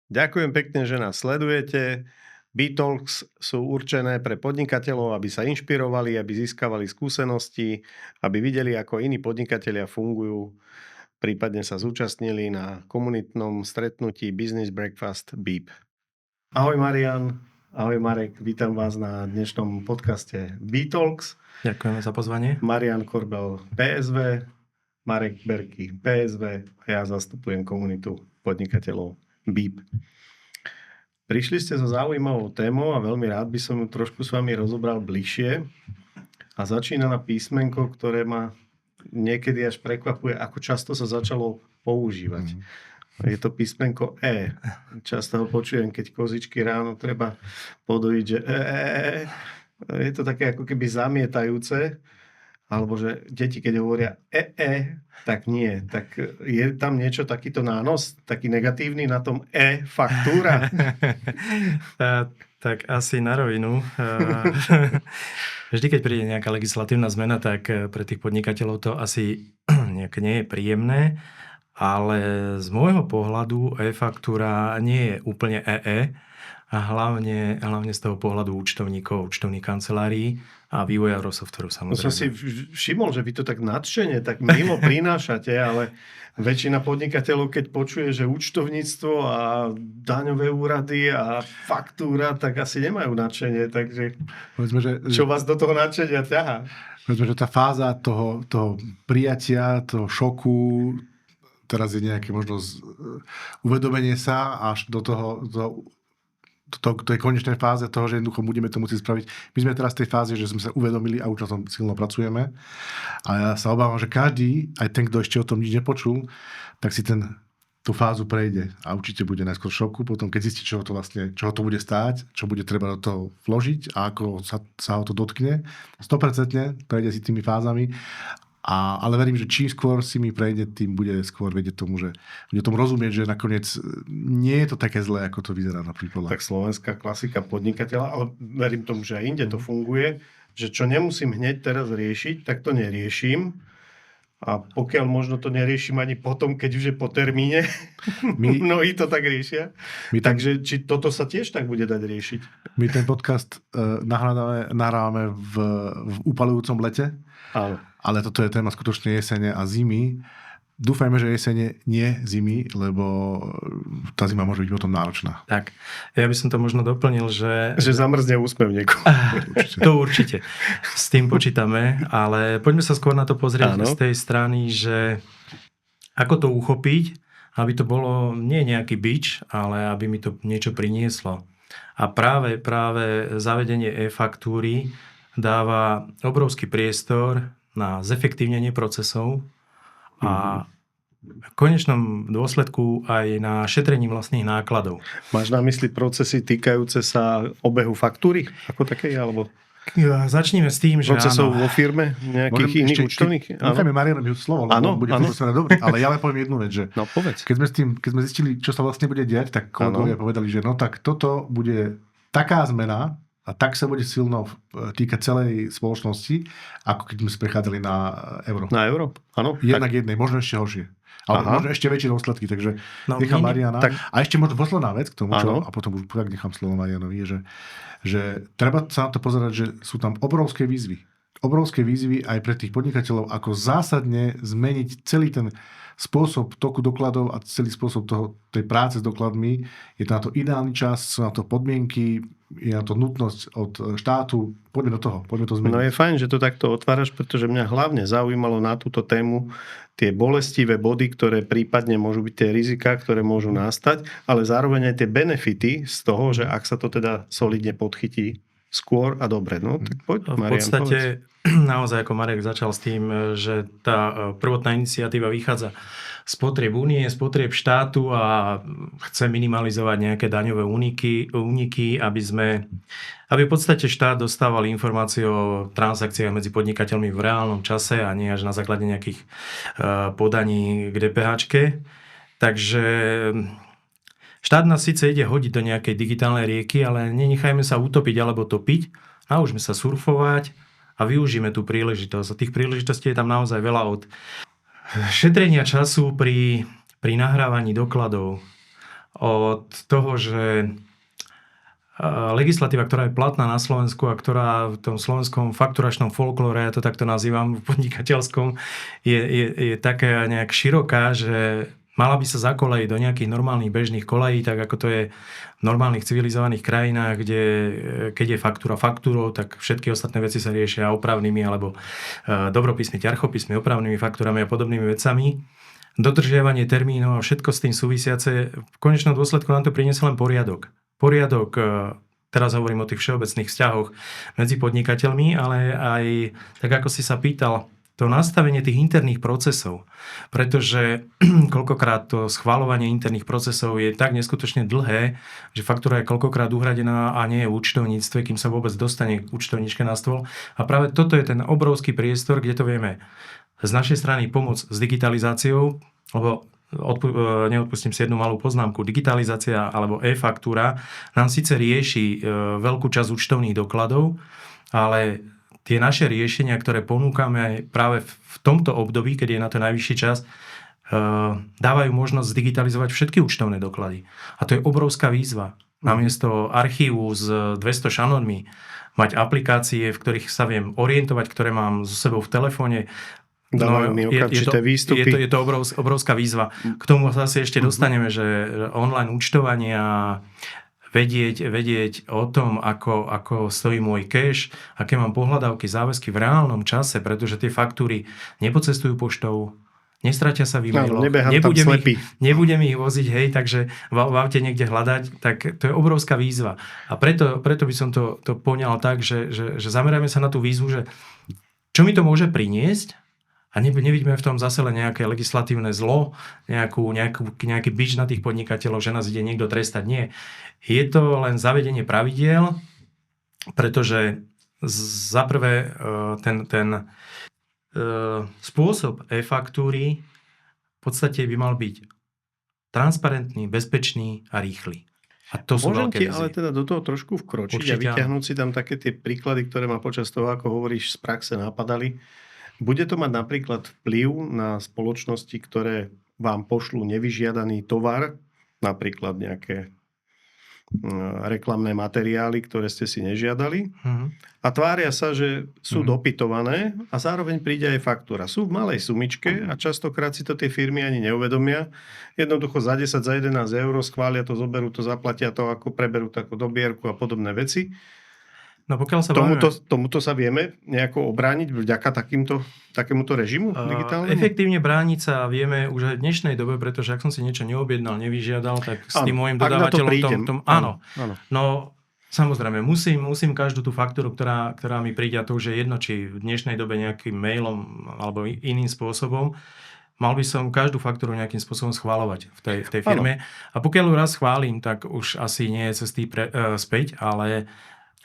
Ďakujem pekne, že nás sledujete. B-Talks sú určené pre podnikateľov, aby sa inšpirovali, aby získavali skúsenosti, aby videli, ako iní podnikatelia fungujú, prípadne sa zúčastnili na komunitnom stretnutí Business Breakfast Beep. Ahoj Marian, ahoj Marek, vítam vás na dnešnom podcaste B-Talks. Ďakujeme za pozvanie. Marian Korbel PSV, Marek Berky PSV a ja zastupujem komunitu podnikateľov Beep. Prišli ste so zaujímavou témou a veľmi rád by som ju trošku s vami rozobral bližšie. A začína na písmenko, ktoré ma niekedy až prekvapuje, ako často sa začalo používať. Je to písmenko E. Často ho počujem, keď kozičky ráno treba podojiť, že je to také ako keby zamietajúce. Alebo že deti, keď hovoria tak nie. Tak je tam niečo, takýto nános, taký negatívny na tom faktúra? Tak asi na rovinu. Vždy, keď príde nejaká legislatívna zmena, tak pre tých podnikateľov to asi nejak nie je príjemné. Ale z môjho pohľadu e-faktúra nie je úplne a hlavne z toho pohľadu účtovníkov, účtovných kancelárií a vývojárov softveru, samozrejme. To som si všimol, že vy to tak nadšene, tak milo prinášate, ale väčšina podnikateľov, keď počuje, že účtovníctvo a daňové úrady a faktúra, tak asi nemajú nadšenie. Takže čo vás do toho nadšenia ťahá? Povedzme, že tá fáza toho prijatia, toho šoku, teraz je nejaké možno uvedomenie sa až do tej konečnej fáze toho, že jednoducho budeme to musieť spraviť. My sme teraz v tej fáze, že sme sa uvedomili a už na tom silno pracujeme. A ja sa obávam, že každý, aj ten, kto ešte o tom nič nepočul, tak si tú fázu prejde a určite bude najskôr v šoku, potom keď zistí, čoho to bude stáť, čo bude treba do toho vložiť a ako sa ho to dotkne. 100% prejde si tými fázami. Ale verím, že čím skôr si mi prejde, tým bude skôr vedieť tomu, že bude tomu rozumieť, že nakoniec nie je to také zlé, ako to vyzerá napríklad. Tak slovenská klasika podnikateľa, ale verím tomu, že aj inde to funguje, že čo nemusím hneď teraz riešiť, tak to neriešim. A pokiaľ možno to neriešim ani potom, keď už je po termíne, mnohí to tak riešia. Takže či toto sa tiež tak bude dať riešiť? My ten podcast nahrávame v upalujúcom lete. Áno. Ale toto je téma skutočne jesene a zimy. Dúfajme, že jesene nie zimy, lebo tá zima môže byť potom náročná. Tak, ja by som to možno doplnil, že zamrzne úsmev niekoho. To určite. S tým počítame, ale poďme sa skôr na to pozrieť z tej strany, že ako to uchopiť, aby to bolo nie nejaký bič, ale aby mi to niečo prinieslo. A práve zavedenie e-faktúry dáva obrovský priestor na zefektívnenie procesov a v konečnom dôsledku aj na šetrení vlastných nákladov. Máš na mysli procesy týkajúce sa obehu faktúry ako takej, alebo začníme s tým, že procesov vo firme, nejakých iných účtovných? Nechajme Marianovi slovo, lebo bude profesionálne dobre, ale ja len poviem jednu vec, že keď sme zistili, čo sa vlastne bude diať, tak kolegovia povedali, že tak toto bude taká zmena, a tak sa bude silno týkať celej spoločnosti, ako keď sme prechádzali na euro. Na euro? Áno. Jednak jednej, možno ešte horšie. Ale možno ešte väčšie dôsledky, takže nechám Mariana. A ešte možno posledná vec k tomu, a potom už nechám slovo Marianovi, že treba sa na to pozerať, že sú tam obrovské výzvy. Obrovské výzvy aj pre tých podnikateľov, ako zásadne zmeniť celý ten spôsob toku dokladov a celý spôsob tej práce s dokladmi. Je to na to ideálny čas, sú na to podmienky, je na to nutnosť od štátu. Poďme do toho, poďme to zmeniť. No je fajn, že to takto otváraš, pretože mňa hlavne zaujímalo na túto tému tie bolestivé body, ktoré prípadne môžu byť tie rizika, ktoré môžu nastať, ale zároveň aj tie benefity z toho, že ak sa to teda solidne podchytí skôr a dobre. No, tak poď, Marian, v podstate naozaj, ako Marek začal s tým, že tá prvotná iniciatíva vychádza z potrieb únie, z potrieb štátu a chce minimalizovať nejaké daňové úniky, aby v podstate štát dostával informácie o transakciách medzi podnikateľmi v reálnom čase a nie až na základe nejakých podaní k DPH-čke. Takže štát nás síce ide hodiť do nejakej digitálnej rieky, ale nenechajme sa utopiť alebo topiť. Naučme sa surfovať a využijeme tú príležitosť. A tých príležitostí je tam naozaj veľa, od šetrenia času pri nahrávaní dokladov, od toho, že legislatíva, ktorá je platná na Slovensku a ktorá v tom slovenskom fakturačnom folklóre, ja to takto nazývam, v podnikateľskom, je taká nejak široká, že mala by sa zakolejiť do nejakých normálnych bežných kolají, tak ako to je v normálnych civilizovaných krajinách, kde keď je faktúra faktúrou, tak všetky ostatné veci sa riešia opravnými alebo dobropismi, ťarchopismi, opravnými faktúrami a podobnými vecami. Dodržiavanie termínov a všetko s tým súvisiace, v konečnom dôsledku nám to priniesie len poriadok. Poriadok, teraz hovorím o tých všeobecných vzťahoch medzi podnikateľmi, ale aj, tak ako si sa pýtal, to nastavenie tých interných procesov, pretože koľkokrát to schvaľovanie interných procesov je tak neskutočne dlhé, že faktúra je koľkokrát uhradená a nie je v účtovníctve, kým sa vôbec dostane k účtovníčke na stôl. A práve toto je ten obrovský priestor, kde to vieme z našej strany pomôcť s digitalizáciou, lebo neodpustím si jednu malú poznámku. Digitalizácia alebo e-faktúra nám síce rieši veľkú časť účtovných dokladov, ale tie naše riešenia, ktoré ponúkame práve v tomto období, keď je na to najvyšší čas, dávajú možnosť zdigitalizovať všetky účtovné doklady. A to je obrovská výzva. Namiesto archívu s 200 šanónmi mať aplikácie, v ktorých sa viem orientovať, ktoré mám so sebou v telefóne. Dávajú mi okamžité výstupy. Je to obrovská výzva. K tomu zase ešte dostaneme, že online účtovanie a vedieť o tom, ako stojí môj cash, aké mám pohľadávky, záväzky v reálnom čase, pretože tie faktúry nepocestujú poštou, nestratia sa v e-mailoch, nebudem ich voziť, hej, takže v aute niekde hľadať, tak to je obrovská výzva. A preto by som to poňal tak, že zamerajme sa na tú výzvu, že čo mi to môže priniesť, a nevidíme v tom zase len nejaké legislatívne zlo, nejaký bič na tých podnikateľov, že nás ide niekto trestať. Nie. Je to len zavedenie pravidiel, pretože za prvé ten spôsob e-faktúry v podstate by mal byť transparentný, bezpečný a rýchly. A to sú Môžem veľké ti ale teda do toho trošku vkročiť a vyťahnuť si tam také tie príklady, ktoré ma počas toho, ako hovoríš, z praxe napadali. Bude to mať napríklad vplyv na spoločnosti, ktoré vám pošlú nevyžiadaný tovar, napríklad nejaké reklamné materiály, ktoré ste si nežiadali a tvária sa, že sú dopytované a zároveň príde aj faktúra. Sú v malej sumičke a častokrát si to tie firmy ani neuvedomia. Jednoducho za 10, za 11 eur schvália to, zoberú to, zaplatia to, ako preberú takú dobierku a podobné veci. No pokiaľ sa tomuto sa vieme nejako obrániť vďaka takémuto režimu digitálnemu? Efektívne brániť sa vieme už aj v dnešnej dobe, pretože ak som si niečo neobjednal, nevyžiadal, tak s tým môjim dodávateľom áno. No samozrejme, musím každú tú faktúru, ktorá mi príde, a to už je jedno, či v dnešnej dobe nejakým mailom alebo iným spôsobom, mal by som každú faktúru nejakým spôsobom schváľovať v tej firme. A pokiaľ ju raz schválim, tak už asi nie je cesty späť, ale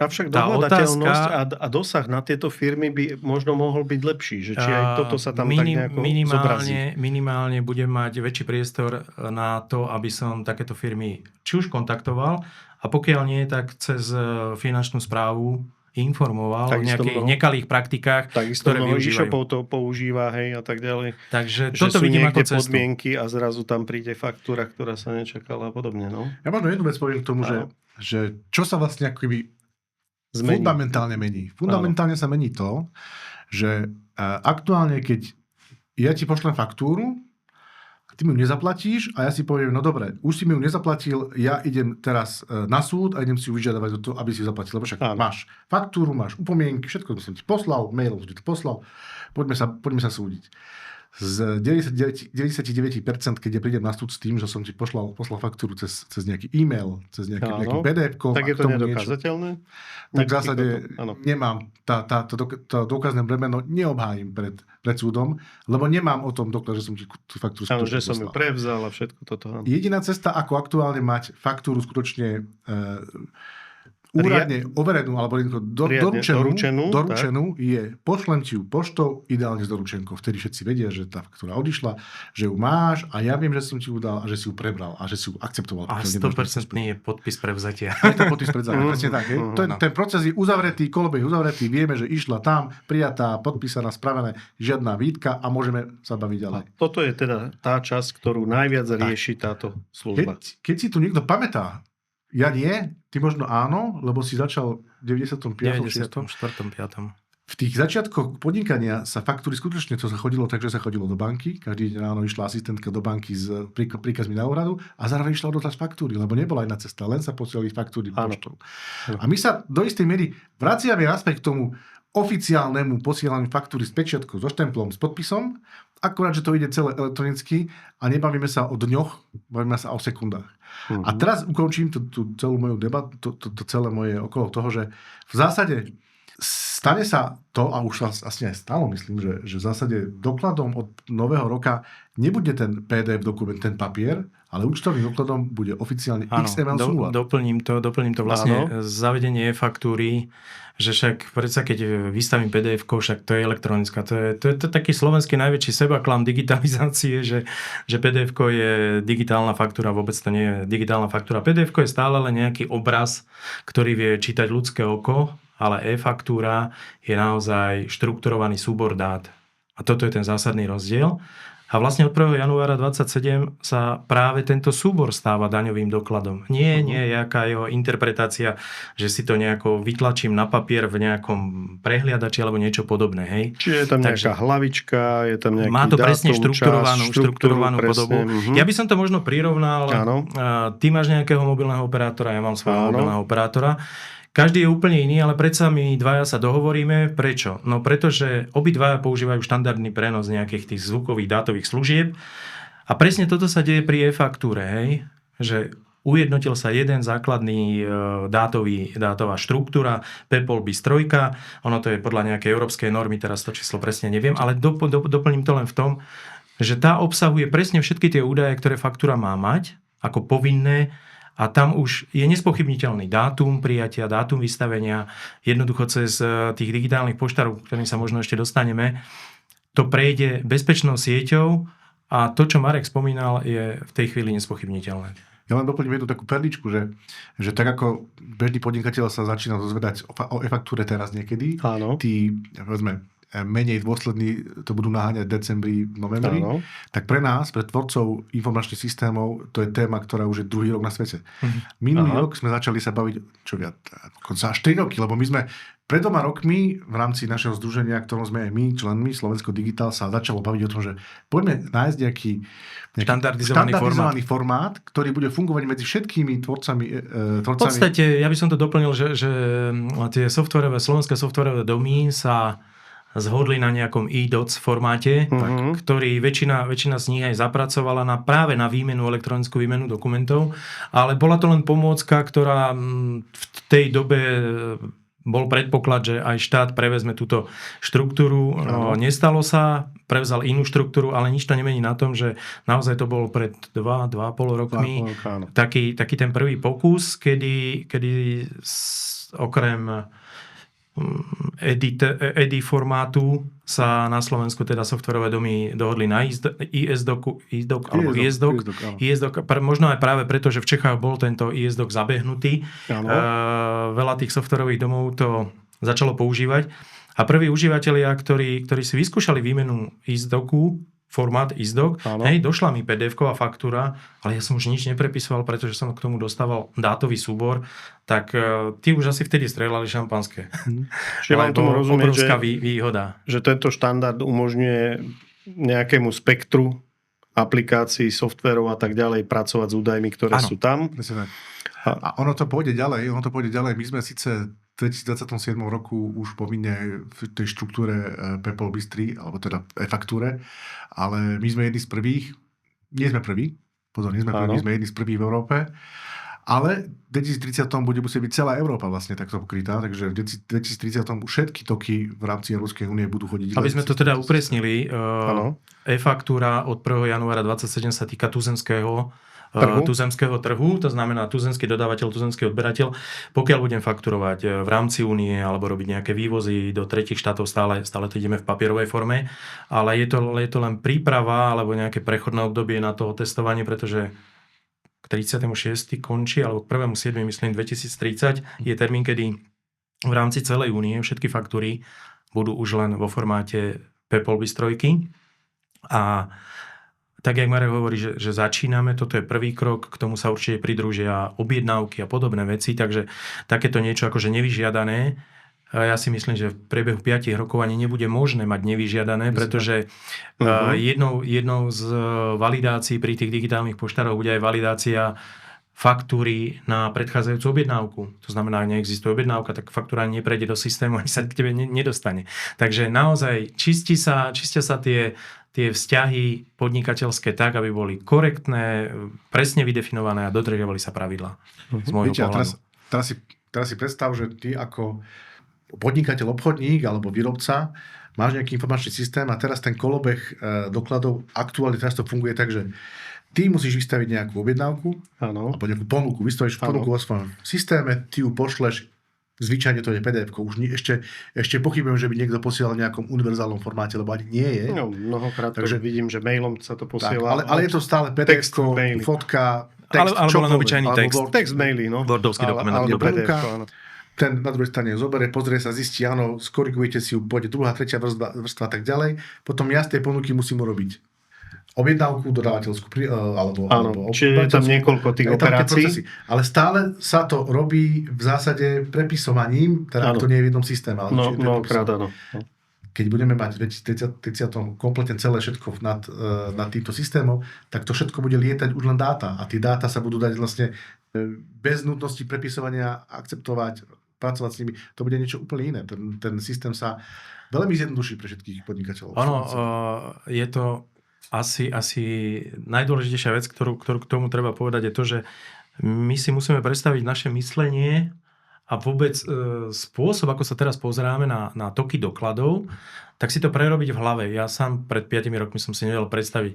avšak dohľadateľnosť a dosah na tieto firmy by možno mohol byť lepší, že či aj toto sa tam tak nejako zobrazí. Minimálne budem mať väčší priestor na to, aby som takéto firmy či už kontaktoval, a pokiaľ nie, tak cez finančnú správu informoval o nejakých nekalých praktikách, ktoré využívajú. E-shopov to používa, hej, a tak ďalej. Takže toto vidím ako cestu. Podmienky a zrazu tam príde faktúra, ktorá sa nečakala a podobne. No? Ja možno jednu vec poviem k tomu, že čo sa vlastne akoby fundamentálne mení. Fundamentálne sa mení to, že aktuálne, keď ja ti pošlem faktúru, ty mi ju nezaplatíš a ja si poviem, no dobre, už si mi ju nezaplatil, ja idem teraz na súd a idem si ju vyžiadavať o to, aby si ju zaplatil. Lebo však máš faktúru, máš upomienky, všetko som ti poslal, mailom som ti poslal, poďme sa súdiť. Z 99%, keď ja prídem na súd s tým, že som ti poslal faktúru cez nejaký e-mail, cez nejaký PDF-ko. Tak je to nedokázateľné? Tak v zásade nemám to dôkazné bremeno, neobhájim pred súdom, lebo nemám o tom doklad, že som ti tú faktúru skutočne poslal. Že som ju prevzal a všetko toto. Jediná cesta, ako aktuálne mať faktúru skutočne úradne overenú alebo Riadne doručenú je, pošlem ti ju poštou, ideálne s doručenkou. Vtedy všetci vedia, že tá faktúra odišla, že ju máš a ja viem, že som ti ju dal a že si ju prebral a že si ju akceptoval. A 100% je podpis prevzatia. Je to podpis prevzatia, presne tak. Ten proces je uzavretý, kolobeh uzavretý, vieme, že išla tam, prijatá, podpísaná, spravené, žiadna výtka a môžeme sa baviť ďalej. A toto je teda tá časť, ktorú najviac rieši táto služba. Keď si tu niekto pamätá, ja nie, ty možno áno, lebo si začal v 95. 94. 5. V tých začiatkoch podnikania sa faktúry skutočne, to sa chodilo tak, že sa chodilo do banky, každý deň ráno išla asistentka do banky s príkazmi na úradu a zároveň išla odotať faktúry, lebo nebola iná cesta, len sa posielali faktúry poštou. A my sa do istej miery vraciame naspäť k tomu oficiálnemu posielaniu faktúry s pečiatkou, so štemplom, s podpisom, akurát, že to ide celé elektronicky a nebavíme sa o dňoch, bavíme sa o sekundách. A teraz ukončím tú celú moju debatu, to celé moje okolo toho, že v zásade stane sa to, a už asi aj stalo, myslím, že v zásade dokladom od nového roka nebude ten PDF dokument, ten papier, ale účtovným dokladom bude oficiálne XML súlad. Doplním to vlastne zavedenie e-faktúry, že však predsa keď vystavím PDF-ko, však to je elektronická. To je taký slovenský najväčší sebaklam digitalizácie, že PDF-ko je digitálna faktúra, vôbec to nie je digitálna faktúra. PDF-ko je stále len nejaký obraz, ktorý vie čítať ľudské oko, ale e-faktúra je naozaj štrukturovaný súbor dát. A toto je ten zásadný rozdiel. A vlastne od 1. januára 2027 sa práve tento súbor stáva daňovým dokladom. Nie jaká jeho interpretácia, že si to nejako vytlačím na papier v nejakom prehliadači alebo niečo podobné. Hej? Čiže je tam nejaká hlavička, je tam nejaký má to presne dátum, štrukturovanú podobu. Ja by som to možno prirovnal. Ty máš nejakého mobilného operátora, ja mám svojho mobilného operátora. Každý je úplne iný, ale predsa my dvaja sa dohovoríme. Prečo? No pretože obidvaja používajú štandardný prenos nejakých tých zvukových dátových služieb a presne toto sa deje pri e-faktúre, hej? Že ujednotil sa jeden základný dátová štruktúra, PEPOL BIS 3, ono to je podľa nejakej európskej normy, teraz to číslo presne neviem, ale doplním to len v tom, že tá obsahuje presne všetky tie údaje, ktoré faktúra má mať, ako povinné. A tam už je nespochybniteľný dátum prijatia, dátum vystavenia. Jednoducho cez tých digitálnych poštárov, ktorým sa možno ešte dostaneme, to prejde bezpečnou sieťou a to, čo Marek spomínal, je v tej chvíli nespochybniteľné. Ja len doplním jednu takú perličku, že tak ako bežný podnikateľ sa začína dozvedať o e-faktúre teraz niekedy, tí, povedzme, menej dôslední to budú naháňať v decembri, novembri, tak pre nás, pre tvorcov informačných systémov, to je téma, ktorá už je druhý rok na svete. Minulý rok sme začali sa baviť, čo viac, dokonca až 3 roky, lebo my sme pred 2 rokmi v rámci našeho združenia, ktorom sme aj my, členmi Slovensko Digitál, sa začalo baviť o tom, že poďme nájsť nejaký štandardizovaný formát, ktorý bude fungovať medzi všetkými tvorcami. V podstate, ja by som to doplnil, že tie slovenské softwarové domy sa zhodli na nejakom eDOC formáte, ktorý väčšina z nich aj zapracovala práve na elektronickú výmenu dokumentov, ale bola to len pomôcka, ktorá v tej dobe bol predpoklad, že aj štát prevezme túto štruktúru. Nestalo sa, prevzal inú štruktúru, ale nič to nemení na tom, že naozaj to bol pred 2,5 rokmi taký ten prvý pokus, kedy okrem EDI formátu sa na Slovensku teda softwarové domy dohodli na ISDOC, možno aj práve preto, že v Čechách bol tento ISDOC zabehnutý. Veľa tých softwarových domov to začalo používať a prví užívateľia, ktorí si vyskúšali výmenu ISDOCu, formát ISDOC, došla mi PDF-ková faktúra, ale ja som už nič neprepisoval, pretože som k tomu dostával dátový súbor, tak tí už asi vtedy strieľali šampanské. Čiže vám tomu rozumieť, obrovská výhoda. Že tento štandard umožňuje nejakému spektru aplikácií, softverov a tak ďalej pracovať s údajmi, ktoré sú tam. A ono to pôjde ďalej. My sme síce v 2027 roku už povinne v tej štruktúre PEPOL BIS 3, alebo teda e-faktúre, ale my sme jedni z prvých, nie sme prví, sme jedni z prvých v Európe, ale v 2030 bude musieť byť celá Európa vlastne takto pokrytá, takže v 2030 všetky toky v rámci Európskej únie budú chodiť. Aby sme to teda upresnili, e-faktúra od 1. januára 2027 sa týka tuzemského tuzemského trhu, to znamená tuzemský dodávateľ, tuzemský odberateľ, pokiaľ budem fakturovať v rámci únie alebo robiť nejaké vývozy do tretích štátov, stále to ideme v papierovej forme, ale je to len príprava alebo nejaké prechodné obdobie na to testovanie, pretože k 36. končí, alebo k 1.7. myslím 2030 je termín, kedy v rámci celej únie všetky faktúry budú už len vo formáte PayPal BIS-3. A tak, jak Marek hovorí, že začíname, toto je prvý krok, k tomu sa určite pridružia objednávky a podobné veci, takže takéto niečo akože nevyžiadané. Ja si myslím, že v priebehu 5 rokov ani nebude možné mať nevyžiadané, pretože jednou z validácií pri tých digitálnych poštároch bude aj validácia faktúry na predchádzajúcu objednávku. To znamená, ak neexistuje objednávka, tak faktúra neprejde do systému ani sa k tebe nedostane. Takže naozaj čistia sa tie vzťahy podnikateľské tak, aby boli korektné, presne vydefinované a dodržiavali sa pravidlá. Z môjho pohľadu. Teraz si predstav, že ty ako podnikateľ, obchodník alebo výrobca máš nejaký informačný systém a teraz ten kolobeh dokladov aktuálne teraz to funguje tak, že ty musíš vystaviť nejakú objednávku alebo nejakú ponuku, vystavíš ponuku vo svojom systéme, ty ju pošleš. Zvyčajne to je PDF-ko. Už ešte pochybujem, že by niekto posielal v nejakom univerzálnom formáte, lebo ani nie je. No, mnohokrát takže vidím, že mailom sa to posiela. Ale je to stále PDF-ko, fotka, text, alebo len obyčajný text. Text maily, no. Wordovský dokument. Alebo PDF-ko, áno. Ten na druhej strane zoberie, pozrie sa, zistí, áno, skorigujete si ju, pôjde druhá, tretia vrstva a tak ďalej. Potom ja z tej ponuky musím urobiť objednávku, dodávateľskú alebo čiže je tam niekoľko tých operácií. Ale stále sa to robí v zásade prepisovaním, teda to nie je v jednom systéme. Ale áno. Keď budeme mať v 2030 kompletne celé všetko nad týmto systémom, tak to všetko bude lietať už len dáta. A tie dáta sa budú dať vlastne bez nutnosti prepisovania akceptovať, pracovať s nimi. To bude niečo úplne iné. Ten systém sa veľmi zjednoduší pre všetkých podnikateľov. Áno, je to asi najdôležitejšia vec, ktorú k tomu treba povedať, je to, že my si musíme predstaviť naše myslenie a vôbec spôsob, ako sa teraz pozeráme na toky dokladov, tak si to prerobiť v hlave. Ja sám pred 5 rokmi som si nevedel predstaviť,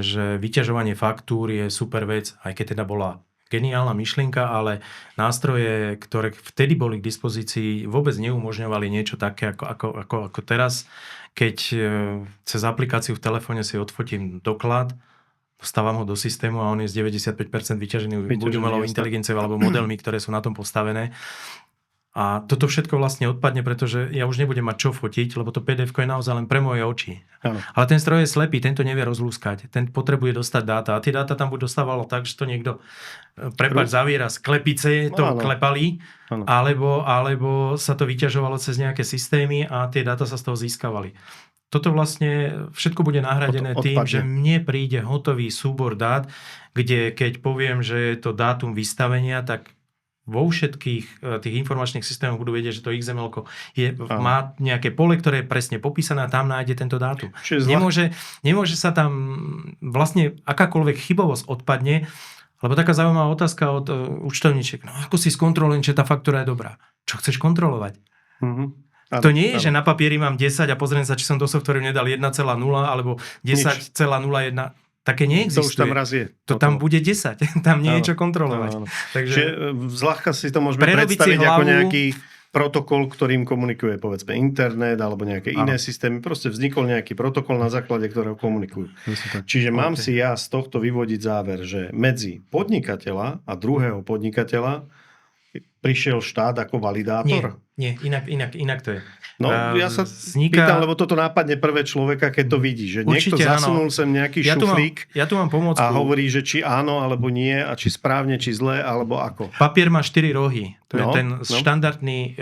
že vyťažovanie faktúr je super vec, aj keď teda bola geniálna myšlienka, ale nástroje, ktoré vtedy boli k dispozícii, vôbec neumožňovali niečo také ako teraz. Keď cez aplikáciu v telefóne si odfotím doklad, vstávam ho do systému a on je z 95% vyťažený buď umelou inteligenciou alebo modelmi, ktoré sú na tom postavené. A toto všetko vlastne odpadne, pretože ja už nebudem mať čo fotiť, lebo to PDF-ko je naozaj len pre moje oči. Ano. Ale ten stroj je slepý, ten to nevie rozlúskať. Ten potrebuje dostať dáta. A tie dáta tam buď dostávalo tak, že to niekto zaviera z klepice, klepali, alebo sa to vyťažovalo cez nejaké systémy a tie dáta sa z toho získavali. Toto vlastne všetko bude nahradené tým, že mne príde hotový súbor dát, kde keď poviem, že je to dátum vystavenia, tak vo všetkých tých informačných systémoch budú vedieť, že to XML-ko má nejaké pole, ktoré je presne popísané a tam nájde tento dátum. Nemôže sa tam vlastne akákoľvek chybovosť odpadne, lebo taká zaujímavá otázka od účtovníčiek. No ako si skontrolujem, či tá faktúra je dobrá? Čo chceš kontrolovať? To nie je, že na papieri mám 10 a pozriem sa, či som do softvéru nedal 1,0 alebo 10,01. Také neexistuje. To už tam raz je. To tam bude 10. Tam nie je čo kontrolovať. Takže zľahka si to môžeme predstaviť ako nejaký protokol, ktorým komunikuje povedzme internet alebo nejaké iné systémy. Proste vznikol nejaký protokol, na základe ktorého komunikujú. Čiže mám si ja z tohto vyvodiť záver, že medzi podnikateľa a druhého podnikateľa prišiel štát ako validátor? Nie, inak to je. No, ja sa pýtam, lebo toto nápadne prvé človeka, keď to vidí, že niekto zasunul sem nejaký šuflík ja tu mám pomôcku. A hovorí, že či áno, alebo nie, a či správne, či zle, alebo ako. Papier má 4 rohy. To je ten štandardný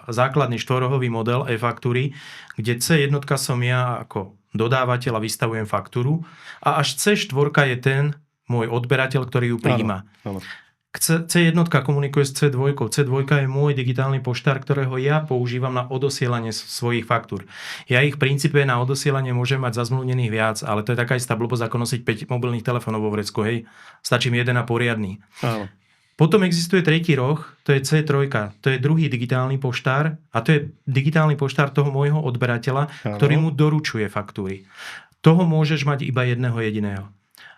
základný štvorrohový model e-faktúry, kde C1 som ja ako dodávateľ a vystavujem faktúru a až C4 je ten môj odberateľ, ktorý ju prijíma. Áno. C1 komunikuje s C2. C2 je môj digitálny poštár, ktorého ja používam na odosielanie svojich faktúr. Ja ich v princípe na odosielanie môžem mať zazmluvnených viac, ale to je taká istá blbosť ako nosiť 5 mobilných telefónov vo vrecku. Hej. Stačí mi jeden a poriadny. Áno. Potom existuje tretí roh, to je C3. To je druhý digitálny poštár a to je digitálny poštár toho môjho odberateľa, ktorý mu doručuje faktúry. Toho môžeš mať iba jedného jediného.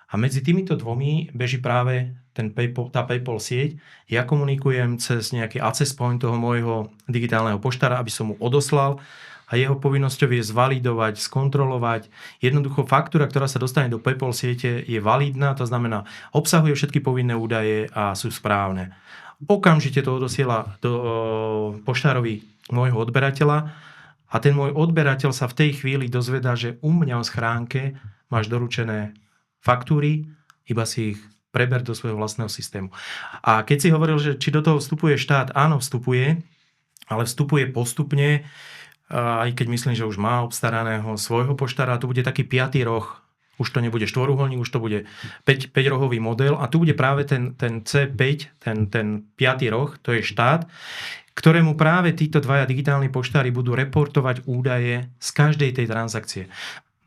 A medzi týmito dvomi beží práve tá PayPal sieť. Ja komunikujem cez nejaký access point toho môjho digitálneho poštára, aby som mu odoslal, a jeho povinnosťou je zvalidovať, skontrolovať. Jednoducho faktúra, ktorá sa dostane do PayPal siete, je validná, to znamená, obsahuje všetky povinné údaje a sú správne. Okamžite to odosiela do poštárovi môjho odberateľa a ten môj odberateľ sa v tej chvíli dozvedá, že u mňa v schránke máš doručené faktúry, iba si ich preber do svojho vlastného systému. A keď si hovoril, že či do toho vstupuje štát, áno, vstupuje, ale vstupuje postupne, aj keď myslím, že už má obstaraného svojho poštára, a tu bude taký 5. roh. Už to nebude štvorúholník, už to bude 5-rohový model a tu bude práve ten C5, ten 5. roh, to je štát, ktorému práve títo dvaja digitálni poštári budú reportovať údaje z každej tej transakcie.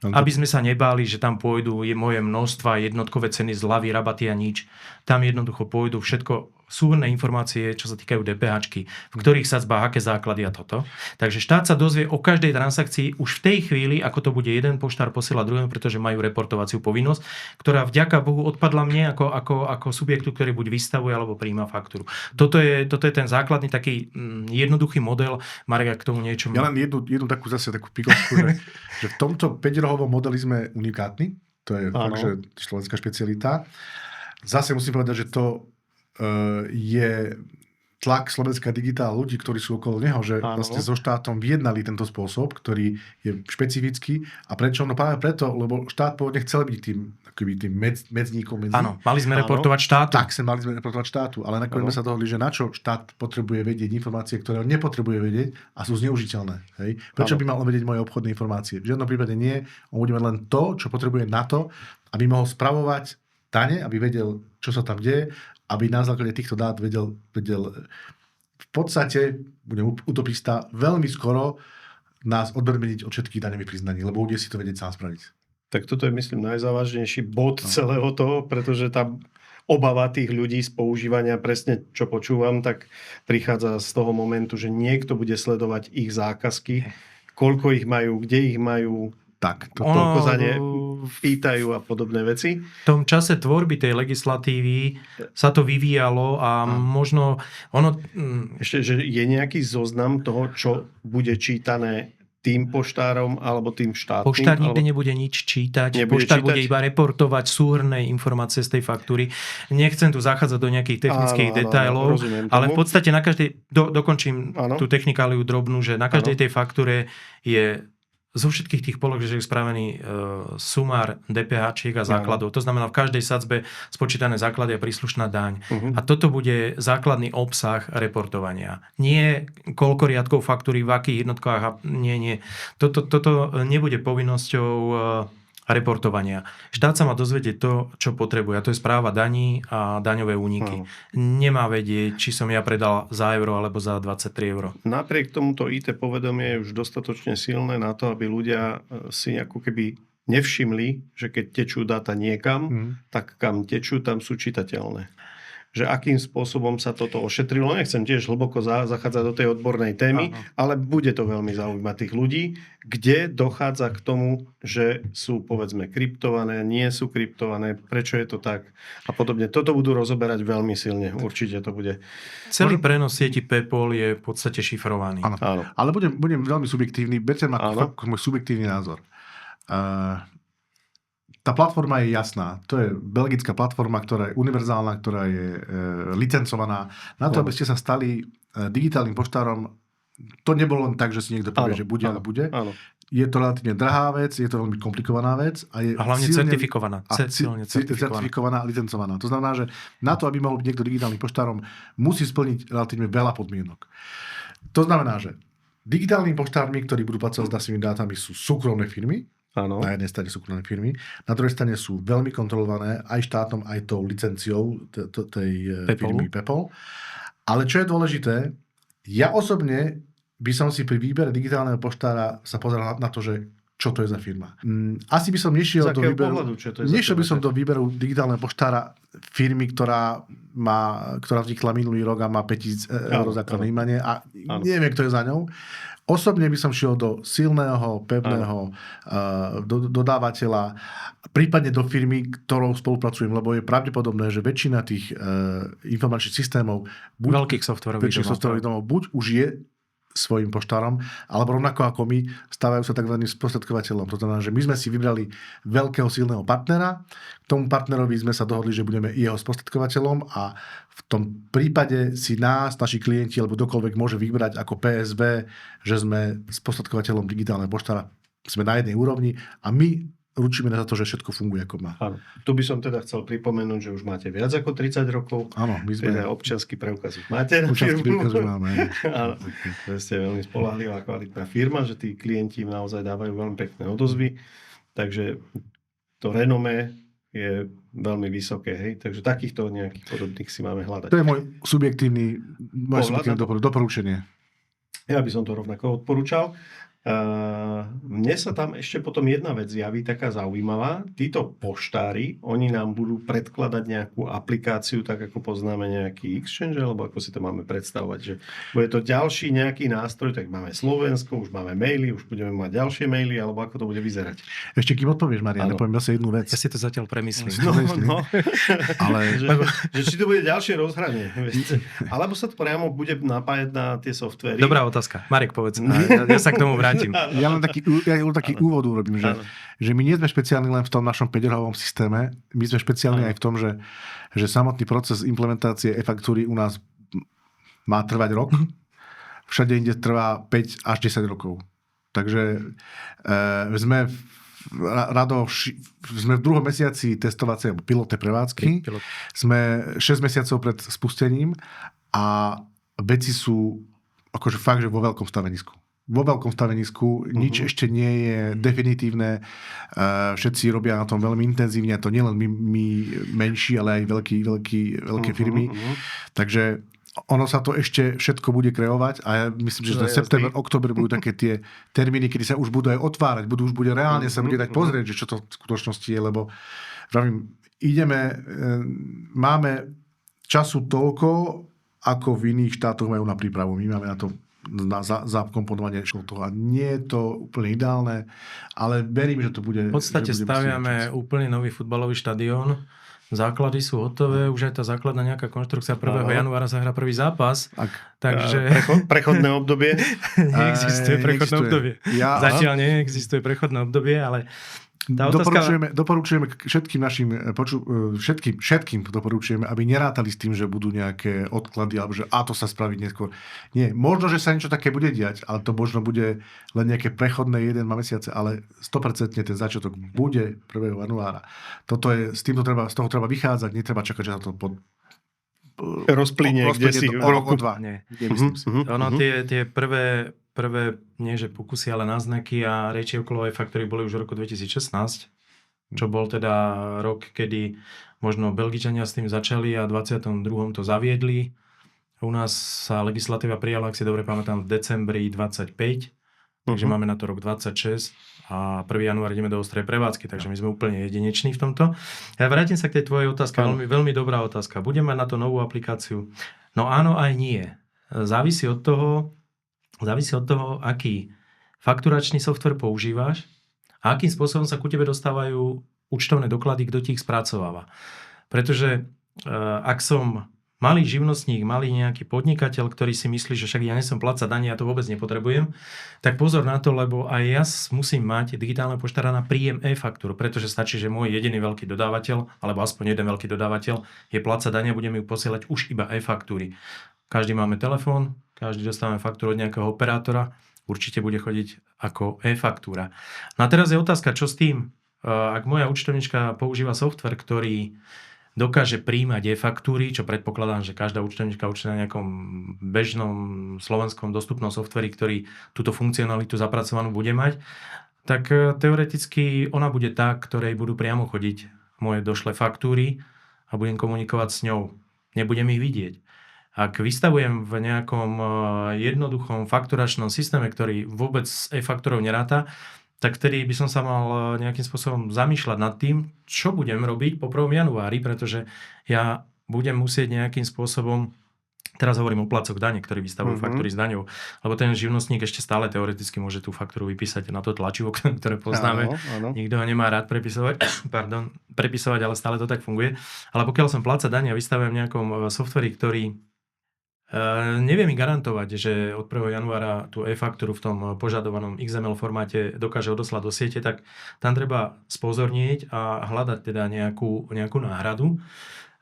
Aby sme sa nebáli, že tam pôjdu moje množstva, jednotkové ceny, zľavy, rabaty a nič. Tam jednoducho pôjdu všetko súhrnné informácie, čo sa týkajú DPH-čky, v ktorých sadzbách, aké základy a toto. Takže štát sa dozvie o každej transakcii už v tej chvíli, ako to bude jeden poštár posielať druhému, pretože majú reportovaciu povinnosť, ktorá vďaka Bohu odpadla mne ako subjektu, ktorý buď vystavuje alebo prijíma faktúru. Toto je ten základný taký jednoduchý model. Marek, k tomu niečo... Ja len jednu takú pikovku, že v tomto 5-rohovom modeli sme unikátni. To je fakt, že slovenská špecialita. Zase musím povedať, že to je tlak Slovenská digitál ľudí, ktorí sú okolo neho, že vlastne so štátom vyjednali tento spôsob, ktorý je špecifický. A prečo? No práve preto, lebo štát pôvodne chcel byť tým medzníkom. Áno, mali sme reportovať štátu. Tak, mali sme reportovať štátu, ale nakoniec sme sa dohodli, že na čo štát potrebuje vedieť informácie, ktoré on nepotrebuje vedieť a sú zneužiteľné. Hej? Prečo by mal vedieť moje obchodné informácie? V žiadnom prípade nie. On bude mať len to, čo potrebuje na to, aby mohol spravovať dane, aby vedel, čo sa tam deje, aby na základe týchto dát vedel v podstate, budem utopista, veľmi skoro nás odbrmeniť od všetkých daňových priznaní, lebo bude si to vedieť sám spraviť. Tak toto je, myslím, najzávažnejší bod celého toho, pretože tá obava tých ľudí z používania, presne čo počúvam, tak prichádza z toho momentu, že niekto bude sledovať ich zákazky, koľko ich majú, kde ich majú, tak, toľko za ne pýtajú a podobné veci. V tom čase tvorby tej legislatívy sa to vyvíjalo a možno ono... Ešte, že je nejaký zoznam toho, čo bude čítané tým poštárom alebo tým štátnym? Poštár nikdy nebude nič čítať. Poštár bude iba reportovať súhrnné informácie z tej faktúry. Nechcem tu zachádzať do nejakých technických detailov, ale v podstate na každej... Dokončím tú technikáliu drobnú, že na každej tej faktúre je zo všetkých tých poloh, že je spravený sumár DPH-čiek a základov. To znamená v každej sadzbe spočítané základy a príslušná daň. A toto bude základný obsah reportovania. Nie koľko riadkov faktúry, v akých jednotkách. Nie. Toto nebude povinnosťou reportovania. Štát sa má dozvedieť to, čo potrebuje. A to je správa daní a daňové úniky. Nemá vedieť, či som ja predal za euro alebo za 23 euro. Napriek tomuto IT povedomie je už dostatočne silné na to, aby ľudia si ako keby nevšimli, že keď tečú dáta niekam, tak kam tečú, tam sú čitateľné. Že akým spôsobom sa toto ošetrilo. Nechcem tiež hlboko zachádzať do tej odbornej témy, ale bude to veľmi zaujímať tých ľudí, kde dochádza k tomu, že sú povedzme kryptované, nie sú kryptované, prečo je to tak a podobne. Toto budú rozoberať veľmi silne. Určite to bude. Celý prenos sieti PayPal je v podstate šifrovaný. Áno. Ale budem veľmi subjektívny. Berte ma ako môj subjektívny názor. Tá platforma je jasná. To je belgická platforma, ktorá je univerzálna, ktorá je licencovaná. Na to, aby ste sa stali digitálnym poštárom, to nebolo len tak, že si niekto povie, že bude a bude. Áno. Je to relatívne drahá vec, je to veľmi komplikovaná vec. A hlavne certifikovaná. Certifikovaná a licencovaná. To znamená, že na to, aby mohol byť niekto digitálnym poštárom, musí splniť relatívne veľa podmienok. To znamená, že digitálnymi poštármi, ktorí budú pracovať s našimi dátami, sú súkromné firmy. Áno. Na jednej strane súkromné firmy, na druhej strane sú veľmi kontrolované aj štátom, aj tou licenciou tej firmy PayPal. Ale čo je dôležité, ja osobne by som si pri výbere digitálneho poštára sa pozeral na to, že čo to je za firma. Asi by som nešiel do výberu, do výberu digitálneho poštára firmy, ktorá vznikla minulý rok a má 5 000 eur základné imanie a neviem, kto je za ňou. Osobne by som šiel do silného, pevného dodávateľa, prípadne do firmy, ktorou spolupracujem, lebo je pravdepodobné, že väčšina tých informačných systémov Veľkých softwarových domov buď už je svojim poštárom, alebo rovnako ako my stávajú sa tzv. Sprostredkovateľom. To znamená, že my sme si vybrali veľkého silného partnera, k tomu partnerovi sme sa dohodli, že budeme jeho sprostredkovateľom a v tom prípade si naši klienti alebo kdokoľvek môže vybrať ako PSV, že sme sprostredkovateľom digitálneho poštára, sme na jednej úrovni a my ručíme za to, že všetko funguje ako má. Áno. Tu by som teda chcel pripomenúť, že už máte viac ako 30 rokov. Áno, my sme... Teda občiansky preukaz už máte. Občiansky preukaz už máme. Áno. Ste veľmi spoľahlivá, kvalitná firma, že tí klienti naozaj dávajú veľmi pekné odozvy. Takže to renomé je veľmi vysoké. Hej? Takže takýchto nejakých podobných si máme hľadať. To je moje subjektívne doporučenie. Ja by som to rovnako odporúčal. Mne sa tam ešte potom jedna vec javí taká zaujímavá. Títo poštári, oni nám budú predkladať nejakú aplikáciu, tak ako poznáme nejaký Exchange, alebo ako si to máme predstavovať, že bude to ďalší nejaký nástroj, tak máme Slovensko, už máme maily, už budeme mať ďalšie maily, alebo ako to bude vyzerať. Ešte kým odpovieš, Marian, poviem zase jednu vec. Ja si to zatiaľ premyslím. No. Ale... že či to bude ďalšie rozhranie. Alebo sa to priamo bude napájať na tie softvery. Dobrá otázka. Marek, povedz. Ja sa k tomu vrátim. Ja len taký úvod urobím, že my nie sme špeciálni len v tom našom 5-rohovom systéme, my sme špeciálni aj v tom, že samotný proces implementácie e-faktúry u nás má trvať rok, všade inde trvá 5 až 10 rokov. Takže sme v druhom mesiaci testovacej alebo pilotnej prevádzky, sme 6 mesiacov pred spustením a veci sú akože fakt, že vo veľkom stavenisku. Vo veľkom stavenisku, nič ešte nie je definitívne, všetci robia na tom veľmi intenzívne, a to nielen my menší, ale aj veľké firmy. Takže ono sa to ešte všetko bude kreovať a ja myslím, že september, október budú také tie termíny, kedy sa už budú aj otvárať, už bude reálne sa bude dať pozrieť, že čo to v skutočnosti je, lebo máme času toľko, ako v iných štátoch majú na prípravu. My máme na to na zakomponovanie toho. A nie je to úplne ideálne, ale verím, že to bude... V podstate staviame úplne nový futbalový štadión. Základy sú hotové, už aj tá základná nejaká konštrukcia 1. januára sa hrá prvý zápas. Takže... Prechodné obdobie? Neexistuje prechodné obdobie. Zatiaľ neexistuje prechodné obdobie, ale... Doporučujeme všetkým našim všetkým doporučujeme, aby nerátali s tým, že budú nejaké odklady alebo že to sa spraví neskôr. Nie, možno, že sa niečo také bude diať, ale to možno bude len nejaké prechodné 1-2 mesiace, ale 100% ten začiatok bude 1. januára. Z toho treba vychádzať, netreba čakať, že sa to rozplynie kde si v roku 2. Nemyslím si. Ono tie prvé nie že pokusy, ale náznaky a reči okolo e-faktúry boli už v roku 2016, čo bol teda rok, kedy možno Belgičania s tým začali a v 22. to zaviedli. U nás sa legislatíva prijala, ak si dobre pamätám, v decembri 25, takže máme na to rok 26 a 1. január ideme do ostrej prevádzky, takže my sme úplne jedineční v tomto. Ja vrátim sa k tej tvojej otázke, veľmi, veľmi dobrá otázka. Budeme mať na to novú aplikáciu? No áno, aj nie. Závisí od toho, aký fakturačný software používaš a akým spôsobom sa ku tebe dostávajú účtovné doklady, kto ti ich spracováva. Pretože ak som malý živnostník, malý nejaký podnikateľ, ktorý si myslí, že však ja nesom platca daní, ja to vôbec nepotrebujem, tak pozor na to, lebo aj ja musím mať digitálne poštára na príjem e-faktúru, pretože stačí, že môj jediný veľký dodávateľ, alebo aspoň jeden veľký dodávateľ je platca daní a budeme ju posielať už iba e-faktúry. Každý máme telefón, každý dostávame faktúru od nejakého operátora, určite bude chodiť ako e-faktúra. No a teraz je otázka, čo s tým? Ak moja účtovníčka používa software, ktorý dokáže príjmať e-faktúry, čo predpokladám, že každá účtovníčka určite na nejakom bežnom slovenskom dostupnom softveri, ktorý túto funkcionalitu zapracovanú bude mať, tak teoreticky ona bude tá, ktorej budú priamo chodiť moje došlé faktúry a budem komunikovať s ňou. Nebudem ich vidieť. Ak vystavujem v nejakom jednoduchom fakturačnom systéme, ktorý vôbec s e-faktúrou neráta, tak vtedy by som sa mal nejakým spôsobom zamýšľať nad tým, čo budem robiť po 1. januári, pretože ja budem musieť nejakým spôsobom Teraz hovorím o placoch dane, ktorí vystavujú Mhm. faktúry s daňou, lebo ten živnostník ešte stále teoreticky môže tú faktúru vypísať na to tlačivo, ktoré poznáme. Áno. Nikto ho nemá rád prepisovať, ale stále to tak funguje. Ale pokiaľ som pláca dane a vystavujem v nejakom softveri, ktorý nevie mi garantovať, že od 1. januára tú e-faktúru v tom požadovanom XML formáte dokáže odoslať do siete, tak tam treba spozornieť a hľadať teda nejakú náhradu.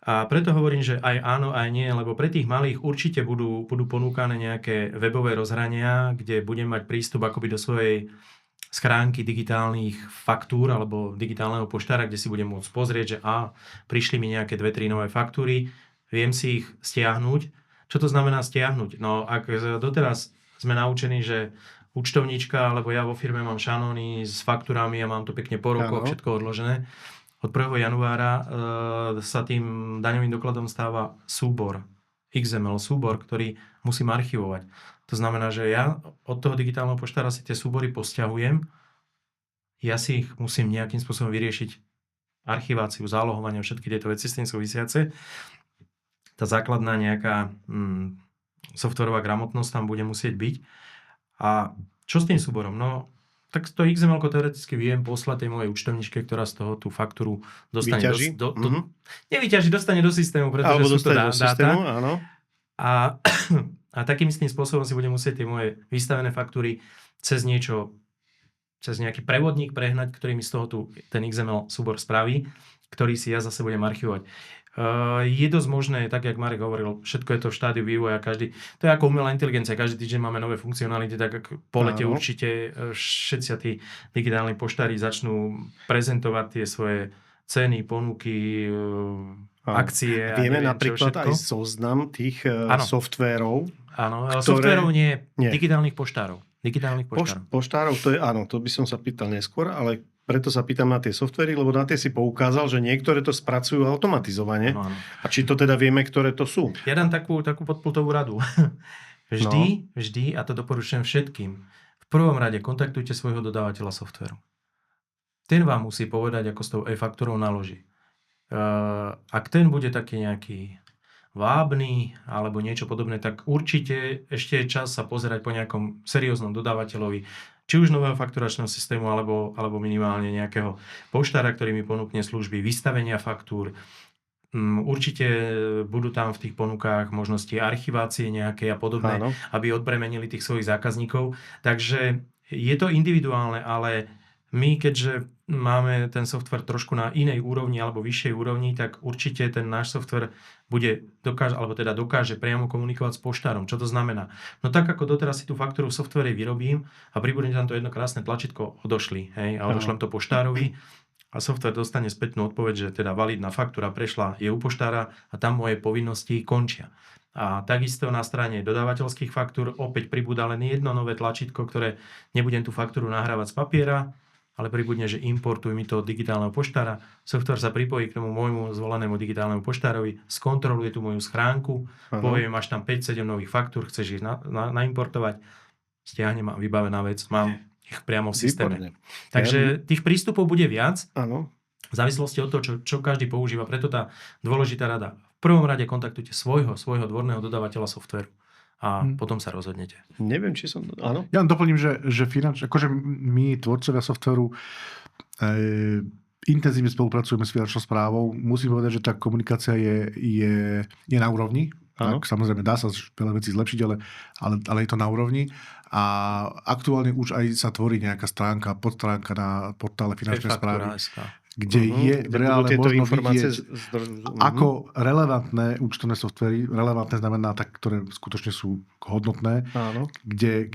A preto hovorím, že aj áno, aj nie, lebo pre tých malých určite budú ponúkané nejaké webové rozhrania, kde budem mať prístup akoby do svojej schránky digitálnych faktúr alebo digitálneho poštára, kde si budem môcť pozrieť, že prišli mi nejaké 2-3 nové faktúry, viem si ich stiahnuť. Čo to znamená stiahnuť? No ak doteraz sme naučení, že účtovníčka, alebo ja vo firme mám šanóny s faktúrami a mám to pekne po rokoch, všetko odložené, od 1. januára sa tým daňovým dokladom stáva súbor, XML súbor, ktorý musím archivovať. To znamená, že ja od toho digitálneho poštára si tie súbory posťahujem, ja si ich musím nejakým spôsobom vyriešiť, archiváciu, zálohovanie, všetky tieto veci s tým súvisiace. Tá základná nejaká softwarová gramotnosť tam bude musieť byť. A čo s tým súborom? No, tak to XML teoreticky viem poslať tej mojej účtovničke, ktorá z toho tú faktúru dostane nevyťaží, dostane do systému, pretože sú to dáta. Áno. A takým istým spôsobom si budem musieť tie moje vystavené faktúry cez nejaký prevodník prehnať, ktorý mi z toho ten XML súbor spraví, ktorý si ja zase budem archivovať. Je dosť možné, tak jak Marek hovoril, všetko je to v štádiu vývoja, to je ako umelá inteligencia, každý týždeň máme nové funkcionality, tak po lete určite všetci tí digitálni poštári začnú prezentovať tie svoje ceny, ponuky, akcie. Vieme napríklad aj zoznam tých softvérov. Áno, ale softvérov nie, digitálnych poštárov. Poštárov, to je áno, to by som sa pýtal neskôr, ale preto sa pýtam na tie softvery, lebo na tie si poukázal, že niektoré to spracujú automatizovane. No. A či to teda vieme, ktoré to sú? Ja dám takú podpultovú radu. Vždy, a to doporučujem všetkým, v prvom rade kontaktujte svojho dodávateľa softveru. Ten vám musí povedať, ako s tou e-faktúrou naloží. Ak ten bude taký nejaký vábny alebo niečo podobné, tak určite ešte je čas sa pozerať po nejakom serióznom dodávateľovi, či už nového fakturačného systému, alebo minimálne nejakého poštára, ktorý mi ponúkne služby vystavenia faktúr. Určite budú tam v tých ponukách možnosti archivácie nejaké a podobné, aby odbremenili tých svojich zákazníkov. Takže je to individuálne, ale my, keďže máme ten software trošku na inej úrovni alebo vyššej úrovni, tak určite ten náš software dokáže priamo komunikovať s poštárom. Čo to znamená? No tak, ako doteraz si tú faktúru v softvere vyrobím a pribudne tam to jedno krásne tlačítko odošli, a odošlem to poštárovi a software dostane spätnú odpoveď, že teda validná faktúra prešla, je u poštára a tam moje povinnosti končia. A takisto na strane dodávateľských faktúr opäť pribúda len jedno nové tlačítko, ktoré nebudem tú faktúru nahrávať z papiera, ale pribudne, že importuj mi to od digitálneho poštára. Software sa pripojí k tomu môjmu zvolenému digitálnemu poštárovi, skontroluje tú moju schránku, povie, máš tam 5-7 nových faktúr, chceš ich naimportovať, stiahnem a vybavená vec, mám ich priamo v systéme. Výborné. Takže tých prístupov bude viac, v závislosti od toho, čo každý používa. Preto tá dôležitá rada. V prvom rade kontaktujte svojho dvorného dodávateľa softvéru. A potom sa rozhodnete. Neviem, či som... Áno? Ja doplním, že akože my, tvorcovia softvéru, intenzívne spolupracujeme s finančnou správou. Musím povedať, že tá komunikácia je na úrovni. Tak, samozrejme, dá sa veľa vecí zlepšiť, ale je to na úrovni. A aktuálne už aj sa tvorí nejaká stránka, podstránka na portále finančnej správy, kde je reálne možno vidieť, ako relevantné účtovné softvery, relevantné znamená tak, ktoré skutočne sú hodnotné, kde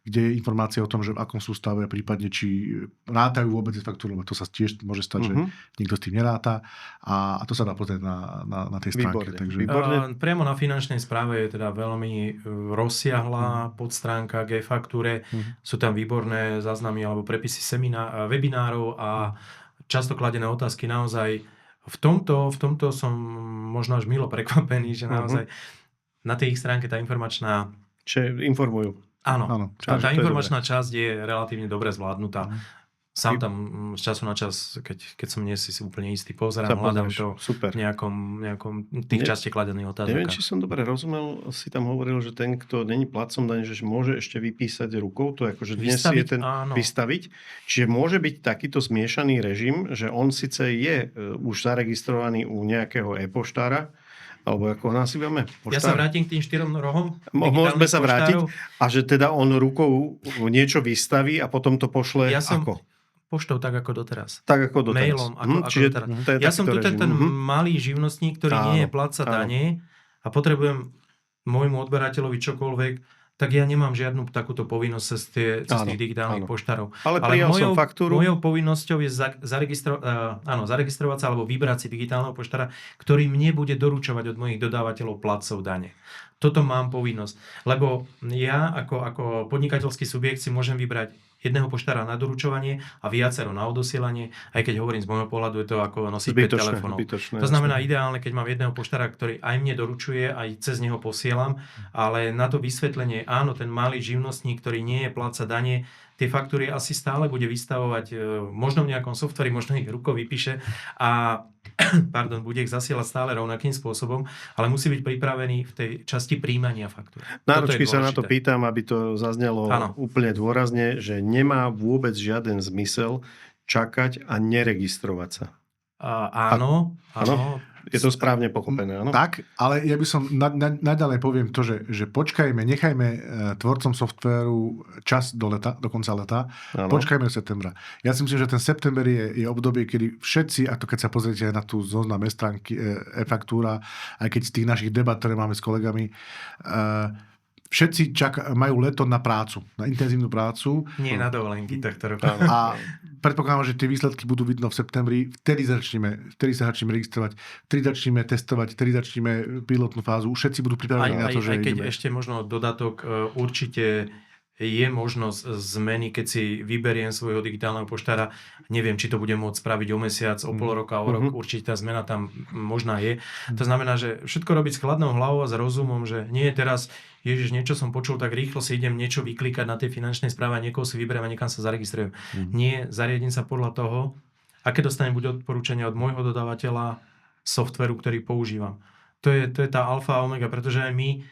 je informácia o tom, že v akom sú stave, prípadne či rátajú vôbec s faktúrou. To sa tiež môže stať, že nikto s tým neráta a to sa dá pozrieť na tej stránke. Výborné. Priamo na finančnej správe je teda veľmi rozsiahla podstránka k e-faktúre. Sú tam výborné záznamy alebo prepisy webinárov a často kladené otázky. Naozaj v tomto som možno až milo prekvapený, že naozaj na tej ich stránke tá informačná... Čiže informujú. Áno. Tá informačná časť je relatívne dobre zvládnutá. sám tam z času na čas, keď som nie si úplne istý, pozerám, hľadám to super. v nejakom tých časti kladených otázok. Neviem, či som dobre rozumel, si tam hovoril, že ten, kto není platcom dane, že môže ešte vypísať rukou, to je akože dnes je ten vystaviť. Čiže môže byť takýto zmiešaný režim, že on síce je už zaregistrovaný u nejakého e-poštára, alebo ako ho nazývame? Ja sa vrátim k tým 4 rohom. Môžeme sa vrátiť a že teda on rukou niečo vystaví a potom to pošle ako? Poštou tak ako doteraz. Tak ako doteraz. Mailom ako doteraz. Ja som tu ten malý živnostník, ktorý nie je platca dane a potrebujem môjmu odberateľovi čokoľvek, tak ja nemám žiadnu takúto povinnosť cez tých digitálnych poštárov. Ale prijal som faktúru. Mojou povinnosťou je zaregistrovať sa alebo vybrať si digitálneho poštára, ktorý mne bude doručovať od mojich dodávateľov platcov dane. Toto mám povinnosť. Lebo ja ako podnikateľský subjekt si môžem vybrať jedného poštára na doručovanie a viacero na odosielanie, aj keď hovorím z môjho pohľadu, je to ako nosiť 5 telefónov. To znamená ideálne, keď mám jedného poštára, ktorý aj mne doručuje, aj cez neho posielam, ale na to vysvetlenie, áno, ten malý živnostník, ktorý nie je platca dane, tie faktúry asi stále bude vystavovať možno v nejakom softveri, možno ich rukou vypíše a bude ich zasielať stále rovnakým spôsobom, ale musí byť pripravený v tej časti príjmania faktúr. Náročky sa na to pýtam, aby to zaznelo úplne dôrazne, že nemá vôbec žiaden zmysel čakať a neregistrovať sa. Áno. Je to správne pochopené, áno? Tak, ale ja by som naďalej poviem to, že počkajme, nechajme tvorcom softvéru čas do konca leta, počkajme do septembra. Ja si myslím, že ten september je obdobie, kedy všetci, a to keď sa pozriete aj na tú zoznam stránky e-faktúra, aj keď z tých našich debat, ktoré máme s kolegami, všetci majú leto na prácu, na intenzívnu prácu. Nie na dovolenky tohto roku. A predpokladám, že tie výsledky budú vidno v septembri. Vtedy sa začneme registrovať, vtedy začneme testovať, vtedy začneme pilotnú fázu. Všetci budú pripravení na to, že aj keď ešte možno dodatok, určite je možnosť zmeny, keď si vyberiem svojho digitálneho poštára. Neviem, či to budem môcť spraviť o mesiac, o pol roka, o rok. Určite tá zmena tam možná je. To znamená, že všetko robiť s chladnou hlavou a s rozumom, že nie je teraz, Ježiš, niečo som počul, tak rýchlo si idem niečo vyklikať na tej finančnej správe a niekoho si vyberiem a niekam sa zaregistrujem. Nie, zariadím sa podľa toho, aké dostanem buď odporúčania od môjho dodávateľa softveru, ktorý používam. To je tá alfa a omega, pretože aj my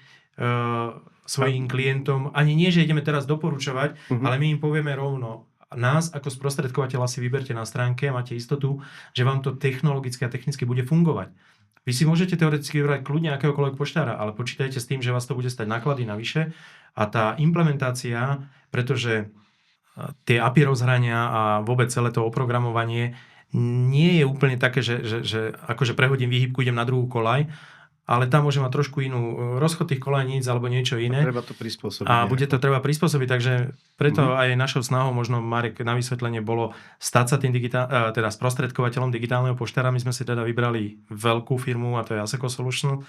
svojim klientom, ani nie, že ideme teraz doporučovať, ale my im povieme rovno, nás ako sprostredkovateľa si vyberte na stránke, máte istotu, že vám to technologicky a technicky bude fungovať. Vy si môžete teoreticky vybrať kľudne akéhokoľvek poštára, ale počítajte s tým, že vás to bude stať náklady navyše a tá implementácia, pretože tie API rozhrania a vôbec celé to oprogramovanie nie je úplne také, že akože prehodím výhybku, idem na druhú koľaj, ale tam môže mať trošku inú rozchod tých kolajníc alebo niečo iné. Treba to prispôsobiť. A bude to treba prispôsobiť, takže preto aj našou snahou, možno Marek na vysvetlenie, bolo stať sa tým teda sprostredkovateľom digitálneho poštára. My sme si teda vybrali veľkú firmu a to je Asseco Solutions.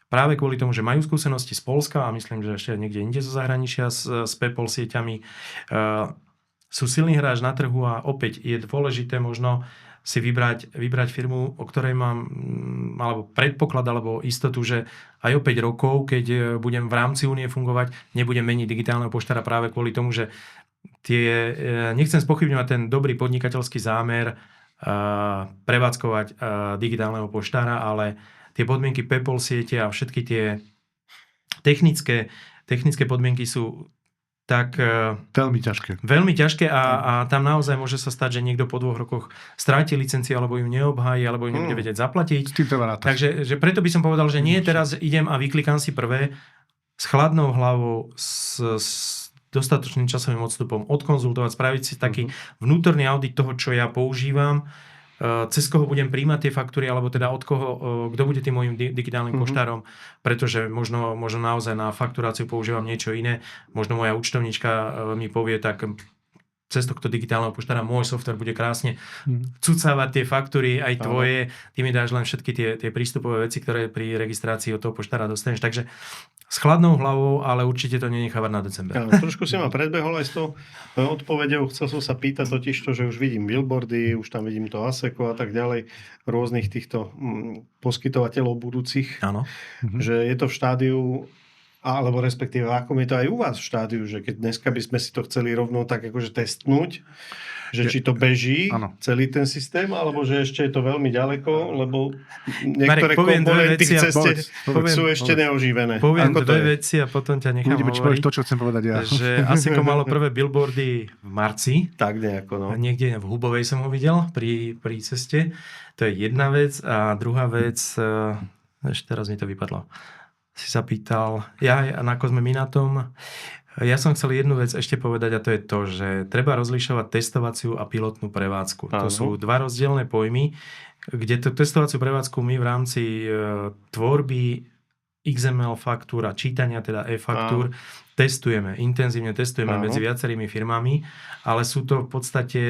Práve kvôli tomu, že majú skúsenosti z Poľska a myslím, že ešte niekde inde zo zahraničia s PayPal sieťami. Sú silný hráč na trhu a opäť je dôležité možno si vybrať firmu, o ktorej mám alebo predpoklad, alebo istotu, že aj o 5 rokov, keď budem v rámci únie fungovať, nebudem meniť digitálneho poštára práve kvôli tomu, že nechcem spochybňovať ten dobrý podnikateľský zámer prevádzkovať digitálneho poštára, ale tie podmienky PayPal siete a všetky tie technické podmienky sú tak veľmi ťažké a tam naozaj môže sa stať, že niekto po 2 rokoch stráti licenciu alebo ju neobhájí, alebo ju nebude vedieť zaplatiť. Takže že preto by som povedal, že nie teraz idem a vyklikám si prvé s chladnou hlavou, s dostatočným časovým odstupom odkonzultovať, spraviť si taký vnútorný audit toho, čo ja používam, cez koho budem príjmať tie faktúry, alebo teda od koho, kto bude tým môjim digitálnym poštárom, pretože možno naozaj na fakturáciu používam niečo iné. Možno moja účtovníčka mi povie, tak cez tohto digitálneho poštára môj software bude krásne cucávať tie faktúry, aj tvoje, ty mi dáš len všetky tie prístupové veci, ktoré pri registrácii od toho poštára dostaneš. Takže s chladnou hlavou, ale určite to nenechávať na december. Ja, trošku si ma predbehol aj s tou odpovedou. Chcel som sa pýtať totiž to, že už vidím billboardy, už tam vidím to Asseco a tak ďalej, rôznych týchto poskytovateľov budúcich. Áno. Že je to v štádiu Alebo respektíve, ako je to aj u vás v štádiu, že keď dneska by sme si to chceli rovno tak akože testnúť, že či to beží, Áno. celý ten systém, alebo že ešte je to veľmi ďaleko, lebo Marek, niektoré poviem dve komponenty veci v a ceste poviem- sú ešte neoživené. Poviem Ako to dve je? veci a potom ťa nechám Uvidíme, či hovoriť. povieš to, čo chcem povedať ja. Že Asiko malo prvé billboardy v marci. Tak nejako, no. Niekde v Hubovej som ho videl pri ceste. To je jedna vec. A druhá vec, ešte teraz mi to vypadlo. Si sa pýtal, na ako sme my na tom. Ja som chcel jednu vec ešte povedať a to je to, že treba rozlišovať testovaciu a pilotnú prevádzku. To Áno. sú dva rozdielne pojmy, kde tú testovaciu prevádzku my v rámci tvorby XML faktúr a čítania teda e-faktúr testujeme, intenzívne testujeme Áno. medzi viacerými firmami, ale sú to v podstate...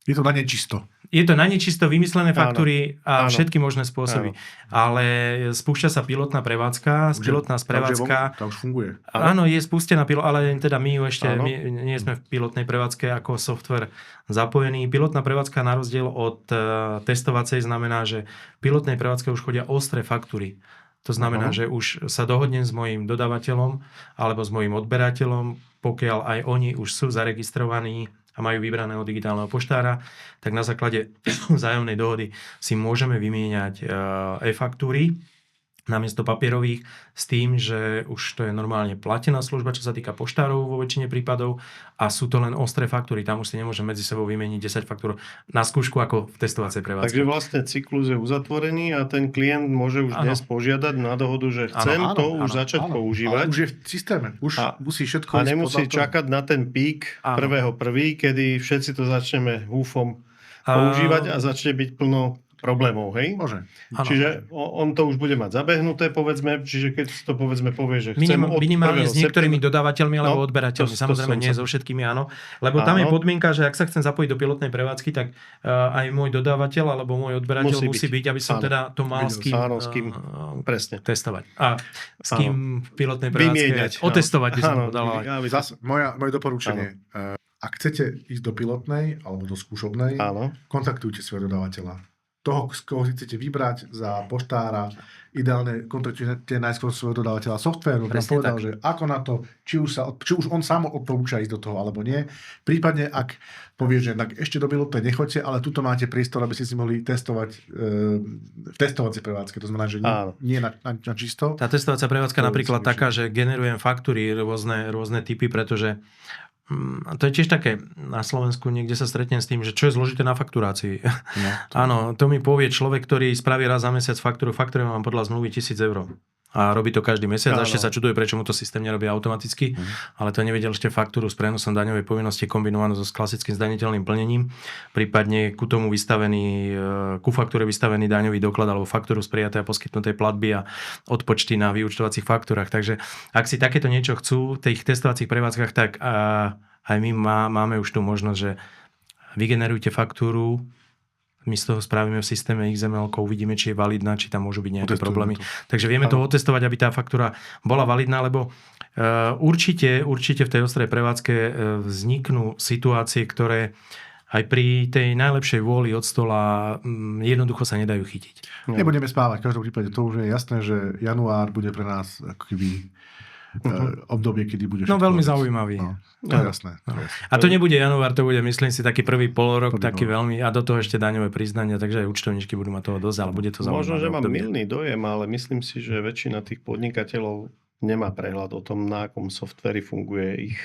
Je to na nečisto. Je to na nečisto vymyslené Áno. faktúry a Áno. všetky možné spôsoby. Ale spúšťa sa pilotná prevádzka, pilotná prevádzka. Tá už funguje. Áno, je spustená, ale teda my ju ešte, Áno. my nie sme v pilotnej prevádzke ako software zapojený. Pilotná prevádzka na rozdiel od testovacej znamená, že v pilotnej prevádzke už chodia ostré faktúry. To znamená, že už sa dohodnem s mojím dodávateľom alebo s mojím odberateľom, pokiaľ aj oni už sú zaregistrovaní a majú vybraného digitálneho poštára, tak na základe vzájomnej dohody si môžeme vymieňať e-faktúry namiesto papierových s tým, že už to je normálne platená služba, čo sa týka poštárov vo väčšine prípadov a sú to len ostré faktúry. Tam už si nemôžem medzi sebou vymeniť 10 faktúr na skúšku ako v testovacej prevádzke. Takže vlastne cyklus je uzatvorený a ten klient môže už dnes požiadať na dohodu, že chcem to už začať používať. Ale už je v systéme. Už musí všetko A ísť nemusí podľa toho. čakať na ten pík 1.1., kedy všetci to začneme húfom A- používať a začne byť plno problémov, hej? Môže. Áno. Čiže on to už bude mať zabehnuté, povedzme, čiže keď si to povedzme povie, že chcem od Minimálne 1. s niektorými septembra- dodávateľmi alebo No, odberateľmi. to Samozrejme som nie sa- so všetkými, áno. Lebo tam je Áno. podmienka, že ak sa chcem zapojiť do pilotnej prevádzky, tak aj môj dodávateľ alebo môj odberateľ musí byť, aby som Áno. teda to mal s kým, Áno, s kým. Presne. testovať. A s kým v pilotnej Vymieňať. prevádzke otestovať by som Áno, povedal. Zas, moje doporučenie. Ak chcete ísť do pilotnej alebo do skúšobnej, Áno. kontaktujte svojho dodávateľa. Toho, z koho si chcete vybrať za poštára, ideálne kontaktujte najskôr svojho dodávateľa softvéru, aby vám Presne povedal, tak. že ako na to, či už on sám odporúča ísť do toho, alebo nie. Prípadne, ak povie, že tak ešte do pilotnej nechoďte, ale tuto máte priestor, aby ste si mohli testovať v testovacej prevádzke. To znamená, že nie na čisto. Tá testovacia prevádzka To napríklad si taká, že generujem faktúry rôzne typy, pretože to je tiež také, na Slovensku niekde sa stretnem s tým, že čo je zložité na fakturácii. No, Áno, to mi povie človek, ktorý spraví raz za mesiac faktúru. Faktúru mám podľa zmluvy 1,000 eur. A robí to každý mesiac. A ešte sa čuduje, prečo mu to systém nerobí automaticky. Ale to nevedel ešte faktúru s prenosom daňovej povinnosti kombinovanú so klasickým zdaniteľným plnením. Prípadne ku tomu ku faktúre vystavený daňový doklad alebo faktúru z prijatej a poskytnutej platby a odpočty na vyúčtovacích faktúrach. Takže ak si takéto niečo chcú v tých testovacích prevádzkach, tak aj my máme už tú možnosť, že vygenerujte faktúru, my z toho spravíme v systéme XML, uvidíme, či je validná, či tam môžu byť nejaké problémy. Takže vieme to otestovať, aby tá faktúra bola validná, lebo určite v tej ostrej prevádzke vzniknú situácie, ktoré aj pri tej najlepšej vôli od stola jednoducho sa nedajú chytiť. Nebudeme spávať. V každom prípade to už je jasné, že január bude pre nás ako keby obdobie, kedy bude No všetko veľmi ísť. zaujímavý. No, to je jasné. A to nebude január, to bude, myslím si, taký prvý polorok, To by taký bolo. veľmi, a do toho ešte daňové priznania, takže aj účtovníčky budú mať toho dosť, ale bude to zaujímavé. Možno, že mám obdobie. mylný dojem, ale myslím si, že väčšina tých podnikateľov nemá prehľad o tom, na akom softveri funguje ich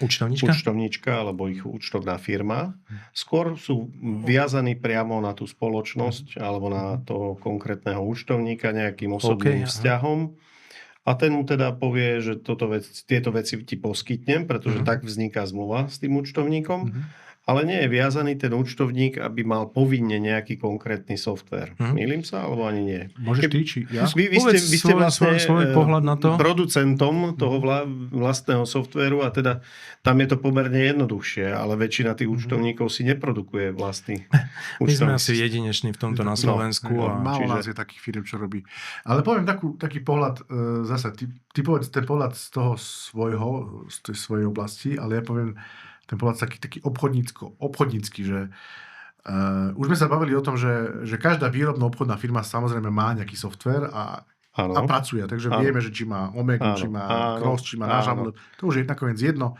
účtovníčka alebo ich účtovná firma. Skôr sú viazaní priamo na tú spoločnosť alebo na toho konkrétneho účtovníka nejakým osobným vzťahom. A ten mu teda povie, že tieto veci ti poskytnem, pretože tak vzniká zmluva s tým účtovníkom. Ale nie je viazaný ten účtovník, aby mal povinne nejaký konkrétny softvér. Mýlim sa, alebo ani nie? Môžeš ty, či ja? Vy ste vlastne svoj pohľad na to. producentom toho vlastného softvéru a teda tam je to pomerne jednoduchšie, ale väčšina tých účtovníkov si neprodukuje vlastný My sme účtovný asi systém. jedinečný v tomto na Slovensku. Málo nás je takých firm, čo robí. Ale poviem taký pohľad, zase, ty povedz ten pohľad z toho z tej svojej oblasti, ale ja poviem ten pohľad taký obchodnícky, že už sme sa bavili o tom, že každá výrobno-obchodná firma samozrejme má nejaký softvér a Áno. a pracuje. Takže vieme, že či má Omega, či má Cross, či má náš amulet. To už je nakoniec jedno.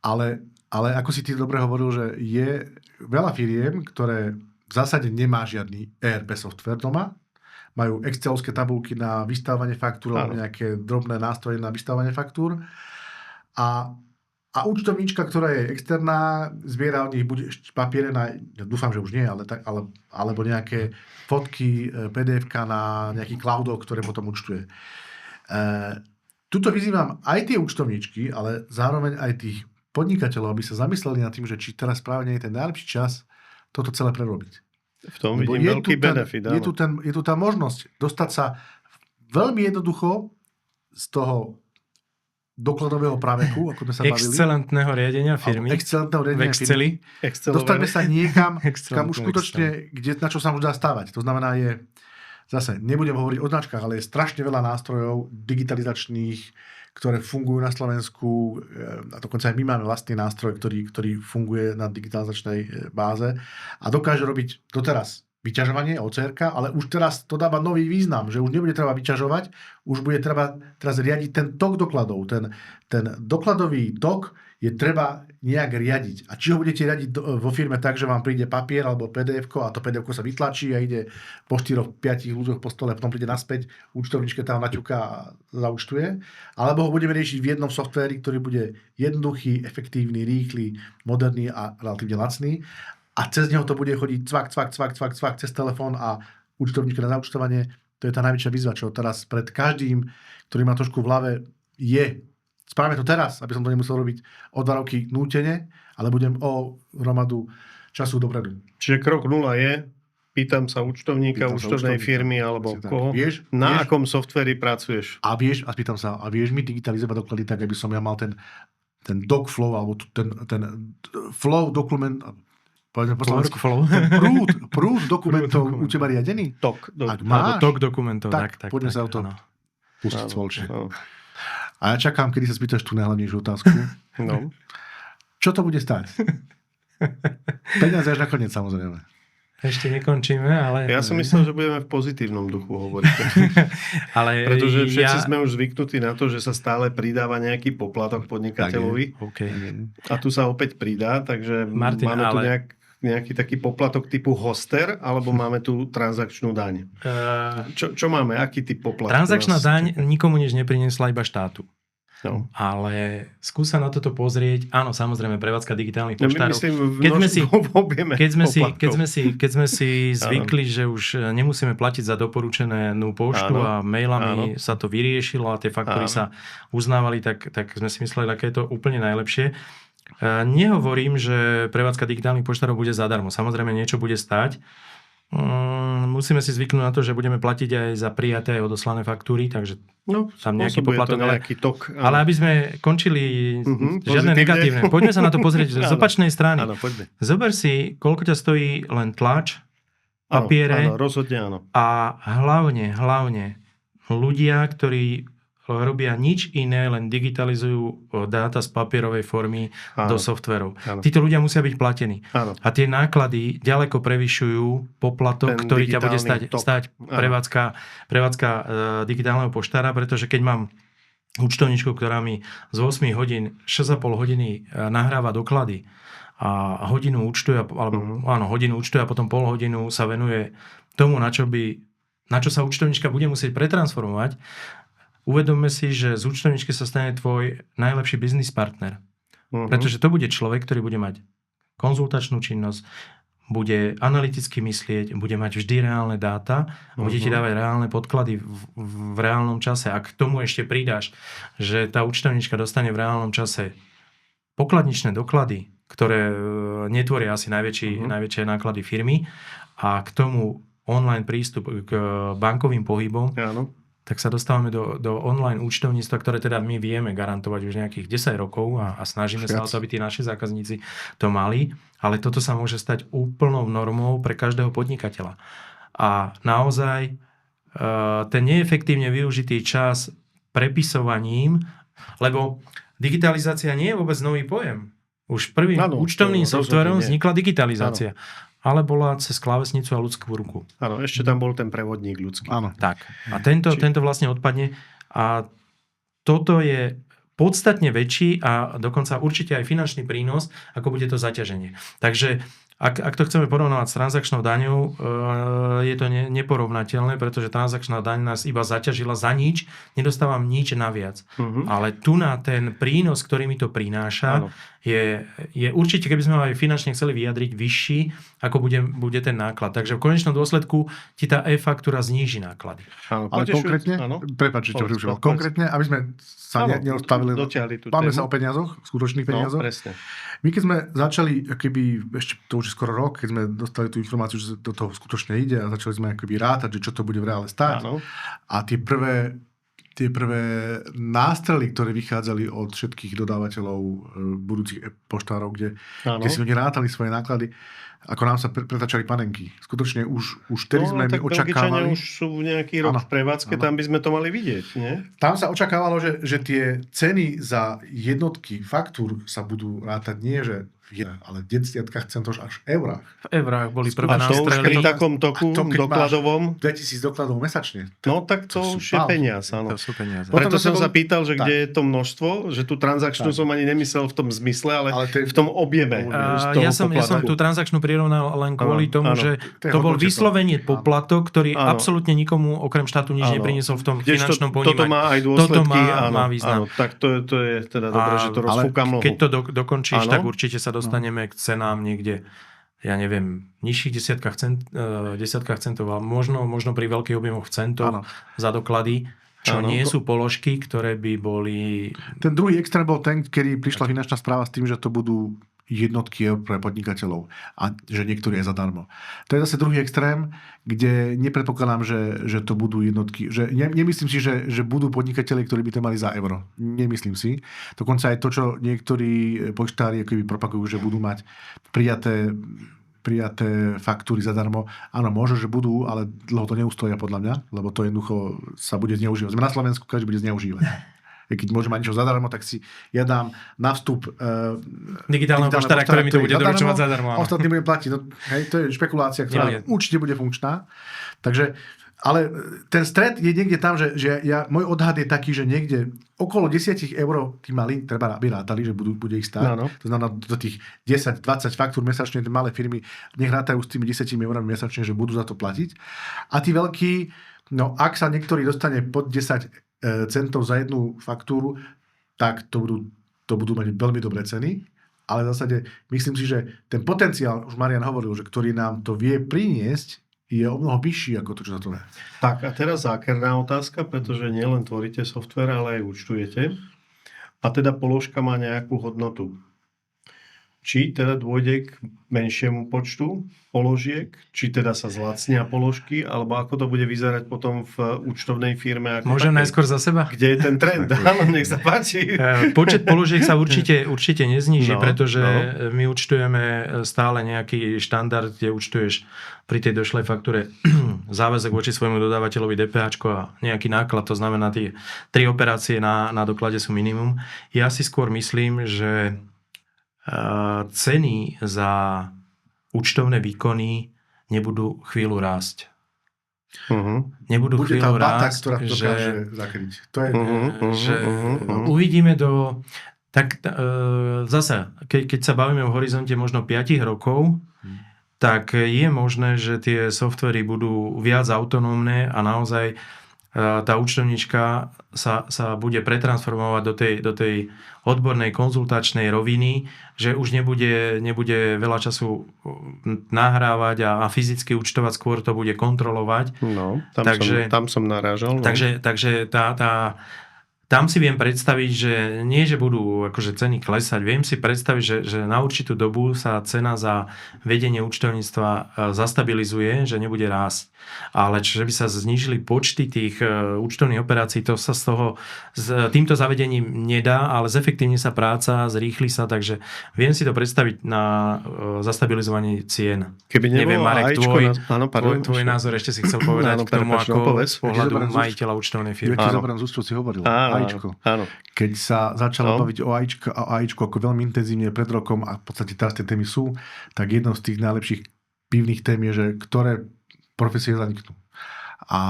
Ale ako si ty dobre hovoril, že je veľa firiem, ktoré v zásade nemá žiadny ERP software doma. Majú excelovské tabulky na vystavovanie faktúr alebo nejaké drobné nástroje na vystavovanie faktúr. A účtovníčka, ktorá je externá, zbiera od nich buď papiere na, ja dúfam, že už nie, alebo nejaké fotky, PDF-ka na nejakých cloudov, ktoré potom účtuje. Tuto vyzývam aj tie účtovníčky, ale zároveň aj tých podnikateľov, aby sa zamysleli nad tým, že či teraz práve nie je ten najlepší čas toto celé prerobiť. V tom vidím veľký benefit. Je tu tá možnosť dostať sa veľmi jednoducho z toho dokladového práveku, ako sme sa bavili. Excelentného riadenia firmy. Excelentného riadenia firmy. Dostaňme sa niekam, kam už skutočne, na čo sa už dá stávať. To znamená, zase nebudem hovoriť o značkách, ale je strašne veľa nástrojov digitalizačných, ktoré fungujú na Slovensku. A dokonca aj my máme vlastný nástroj, ktorý funguje na digitalizačnej báze a dokáže robiť doteraz vyťažovanie OCR-ka, ale už teraz to dáva nový význam, že už nebude treba vyťažovať, už bude treba teraz riadiť ten tok dokladov. Ten dokladový tok je treba nejak riadiť. A či ho budete riadiť vo firme tak, že vám príde papier alebo PDF-ko a to PDF-ko sa vytlačí a ide po 4-5 ľuďoch po stole a potom príde naspäť, účtovničke tam naťuká a zaúčtuje, alebo ho budeme riešiť v jednom softvéri, ktorý bude jednoduchý, efektívny, rýchly, moderný a relatívne lacný. A cez neho to bude chodiť cvak cez telefón a účtovníčka na zaúčtovanie. To je tá najväčšia výzva, čo teraz pred každým, ktorý má trošku v hlave, je. Spravíme to teraz, aby som to nemusel robiť o 2 roky nútene, ale budem o hromadu času dopredu. Čiže krok 0 je, pýtam sa účtovníka, účtovnej firmy alebo koho, na akom softveri pracuješ. A spýtam sa, a vieš mi digitalizovať doklady tak, aby som ja mal ten doc flow, alebo ten flow dokument, prúd dokumentov u teba riadený? Ak máš, tok dokumentov. Tak, poďme sa o to pustiť spoločne. A ja čakám, kedy sa spýtaš tú najhlavnejšiu otázku. No. Čo to bude stáť? Peniaze až nakoniec, samozrejme. Ešte nekončíme, ale... Ja som myslel, že budeme v pozitívnom duchu hovoriť. Pretože všetci sme už zvyknutí na to, že sa stále pridáva nejaký poplatok podnikateľovi. Okay. A tu sa opäť pridá, takže Martin, máme tu nejaký taký poplatok typu hoster, alebo máme tu transakčnú daň. Čo máme? Aký typ poplatku? Transakčná daň nikomu nič nepriniesla, iba štátu. No. Ale skúsa na toto pozrieť. Áno, samozrejme, prevádzka digitálnych poštárov. Keď sme si zvykli, že už nemusíme platiť za doporučenú poštu a mailami sa to vyriešilo a tie faktúry sa uznávali, tak sme si mysleli, aké je to úplne najlepšie. Nehovorím, že prevádzka digitálnych poštárov bude zadarmo. Samozrejme, niečo bude stáť. Musíme si zvyknúť na to, že budeme platiť aj za prijaté a odoslané faktúry, takže tam nejaký poplatok. Ale aby sme končili žiadne negatívne. Poďme sa na to pozrieť z opačnej strany. Áno, poďme. Zober si, koľko ťa stojí len tlač, papiere. Áno, rozhodne áno. A hlavne ľudia, ktorí robia nič iné, len digitalizujú dáta z papierovej formy do softverov. Títo ľudia musia byť platení. Áno. A tie náklady ďaleko prevyšujú poplatok, ktorý ťa bude stáť prevádzka digitálneho poštára, pretože keď mám účtovničku, ktorá mi z 8 hodín 6,5 hodiny nahráva doklady a hodinu účtuje, hodinu účtuje a potom pol hodinu sa venuje tomu, na čo sa účtovnička bude musieť pretransformovať. Uvedomme si, že z účtovničky sa stane tvoj najlepší biznis partner. Pretože to bude človek, ktorý bude mať konzultačnú činnosť, bude analyticky myslieť, bude mať vždy reálne dáta, bude ti dávať reálne podklady v reálnom čase. A k tomu ešte pridáš, že tá účtovnička dostane v reálnom čase pokladničné doklady, ktoré netvoria asi najväčšie náklady firmy, a k tomu online prístup k bankovým pohybom, tak sa dostávame do online účtovníctva, ktoré teda my vieme garantovať už nejakých 10 rokov a snažíme sa o to, aby tí naši zákazníci to mali. Ale toto sa môže stať úplnou normou pre každého podnikateľa. A naozaj ten neefektívne využitý čas prepisovaním, lebo digitalizácia nie je vôbec nový pojem. Už prvým účtovným softverom vznikla digitalizácia. ale bola cez klávesnicu a ľudskú ruku. Áno, ešte tam bol ten prevodník ľudský. Áno. Tak. A tento vlastne odpadne a toto je podstatne väčší a dokonca určite aj finančný prínos, ako bude to zaťaženie. Takže ak to chceme porovnávať s transakčnou daňou, je to neporovnateľné, pretože transakčná daň nás iba zaťažila za nič, nedostávam nič naviac. Ale tu na ten prínos, ktorý mi to prináša, je určite, keby sme ho aj finančne chceli vyjadriť, vyšší, ako bude ten náklad. Takže v konečnom dôsledku ti tá e-faktúra zníži náklady. Áno, ale konkrétne, prepáč, konkrétne, aby sme sa neodstavili, bavíme sa o peniazoch, skutočných peniazoch. Presne. My keď sme začali, keby, ešte to už je skoro rok, keď sme dostali tú informáciu, že do toho skutočne ide a začali sme akoby rátať, že čo to bude v reále stáť. Áno. A tie prvé nástrely, ktoré vychádzali od všetkých dodávateľov budúcich poštárov, kde si oni rátali svoje náklady, ako nám sa pretačali panenky. Skutočne už tedy sme my očakávali... už sú nejaký rok v prevádzke, tam by sme to mali vidieť, nie? Tam sa očakávalo, že tie ceny za jednotky faktúr sa budú rátať nie, že ale v desiatkách centov až eurách. V eurách boli prvé nástrely. A to už pri takom toku dokladovom? 2000 dokladov mesačne. No tak to už je peniaz, áno. To sú peniaze. Preto som sa pýtal, že kde je to množstvo, že tú transakčnú som ani nemyslel v tom zmysle, ale v tom objeme. Ja som tú transakčnú prirovnal len kvôli tomu, že to bol vyslovene poplatok, ktorý absolútne nikomu okrem štátu nič nepriniesol v tom finančnom ponímaní. Toto má aj dôsledky. Má význam. Tak to je teda dobré, že to rozfúka mlhu. Keď to dokončíš, tak určite sa dostaneme k cenám niekde, ja neviem, nižších desiatkách centov, ale možno pri veľkých objemoch centov za doklady, čo nie sú položky, ktoré by boli... Ten druhý extrém bol ten, kedy prišla finančná správa s tým, že to budú jednotky eur pre podnikateľov a že niektorí je zadarmo. To je zase druhý extrém, kde nepredpokladám, že to budú jednotky. Že nemyslím si, že budú podnikatelia, ktorí by to mali za euro. Nemyslím si. Dokonca aj to, čo niektorí poštári propagujú, že budú mať prijaté faktúry zadarmo. Áno, možno, že budú, ale dlho to neustoja podľa mňa, lebo to jednoducho sa bude zneužívať. Sme na Slovensku, každý bude zneužívať. Keď môžem mať niečo zadarmo, tak si ja dám na vstup digitálneho poštára, ktorý mi to bude doručovať zadarmo. Ostatní bude platiť. No, hej, to je špekulácia, ktorá určite bude funkčná. Takže, ale ten stred je niekde tam, že môj odhad je taký, že niekde okolo 10 eur tí mali, treba aby rátali, že bude ich stáť. No. To znamená, do tých 10-20 faktúr mesačne, tie malé firmy nech rátajú s tými 10 eurami mesačne, že budú za to platiť. A tí veľkí, no ak sa niektorý dostane pod 10 centov za jednu faktúru, tak to budú mať veľmi dobré ceny. Ale v zásade myslím si, že ten potenciál, už Marian hovoril, že ktorý nám to vie priniesť, je o mnoho vyšší ako to, čo za to vie. Tak a teraz zákerná otázka, pretože nielen tvoríte software, ale aj účtujete. A teda položka má nejakú hodnotu. Či teda dôjde k menšiemu počtu položiek, či teda sa zlacnia položky, alebo ako to bude vyzerať potom v účtovnej firme. Môžem najskôr za seba? Kde je ten trend? Áno, nech sa páči. Počet položiek sa určite nezníži, pretože my účtujeme stále nejaký štandard, kde účtuješ pri tej došlej faktúre záväzok voči svojmu dodávateľovi DPH a nejaký náklad, to znamená tie 3 operácie na doklade sú minimum. Ja si skôr myslím, že ceny za účtovné výkony nebudú chvíľu rásť. Nebudú bude chvíľu bata, rásť, ktorá dokáže zakryť. To je... Uvidíme zasa, keď sa bavíme o horizonte možno 5 rokov, tak je možné, že tie softvery budú viac autonómne a naozaj tá účtovníčka sa bude pretransformovať do tej odbornej konzultačnej roviny, že už nebude veľa času nahrávať a fyzicky účtovať, skôr to bude kontrolovať. No, tam som narážal. No. Takže tam si viem predstaviť, že nie, že budú akože ceny klesať. Viem si predstaviť, že na určitú dobu sa cena za vedenie účtovníctva zastabilizuje, že nebude rásť. Ale že by sa znížili počty tých účtovných operácií, to sa týmto zavedením nedá, ale zefektívne sa práca, zrýchli sa, takže viem si to predstaviť na zastabilizovanie cien. Keby nebolo Marek, tvoj názor ešte si chcel povedať k tomu, ako z pohľadu majiteľa účtovnej firmy. Ja ti zoberiem z úst, čo si hovoril. AIčko. Áno. Keď sa začalo baviť o AIčku ako veľmi intenzívne pred rokom a v podstate teraz tie témy sú, tak jednou z tých najlepších pivných tém je, že ktoré profesie zaniknú. A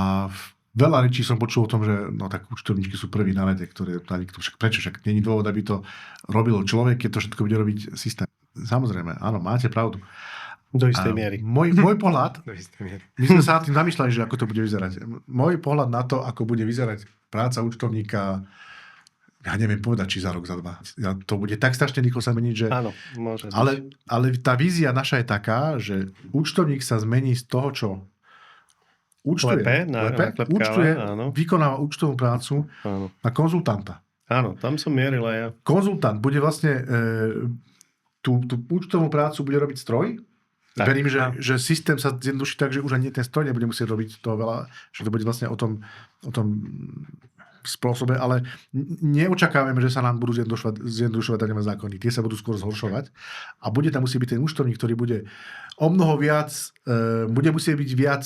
veľa rečí som počul o tom, že no tak účtovníčky sú prví na rade, ktoré zaniknú. Prečo? Však nie je dôvod, aby to robil človek, keď to všetko bude robiť systém. Samozrejme, áno, máte pravdu. Do istej miery. Môj pohľad, Do istej miery. my sme sa tým zamýšľali, že ako to bude vyzerať. Môj pohľad na to, ako bude vyzerať práca účtovníka, ja neviem povedať, či za rok, za 2. To bude tak strašne rýchlo sa meniť, že... Áno, môže byť. Ale tá vízia naša je taká, že účtovník sa zmení z toho, čo účtuje, áno. vykonáva účtovnú prácu Áno. na konzultanta. Áno, tam som mieril aj ja. Konzultant bude vlastne tú účtovnú prácu bude robiť stroj. Tak. Verím, že systém sa zjednoduší tak, že už ani ten stroj nebude musieť robiť toho veľa, že to bude vlastne o tom spôsobe, ale neočakávame, že sa nám budú zjednodušovať daňové zákony. Tie sa budú skôr zhoršovať a bude tam musieť byť ten účtovník, ktorý bude o mnoho viac, bude musieť byť viac...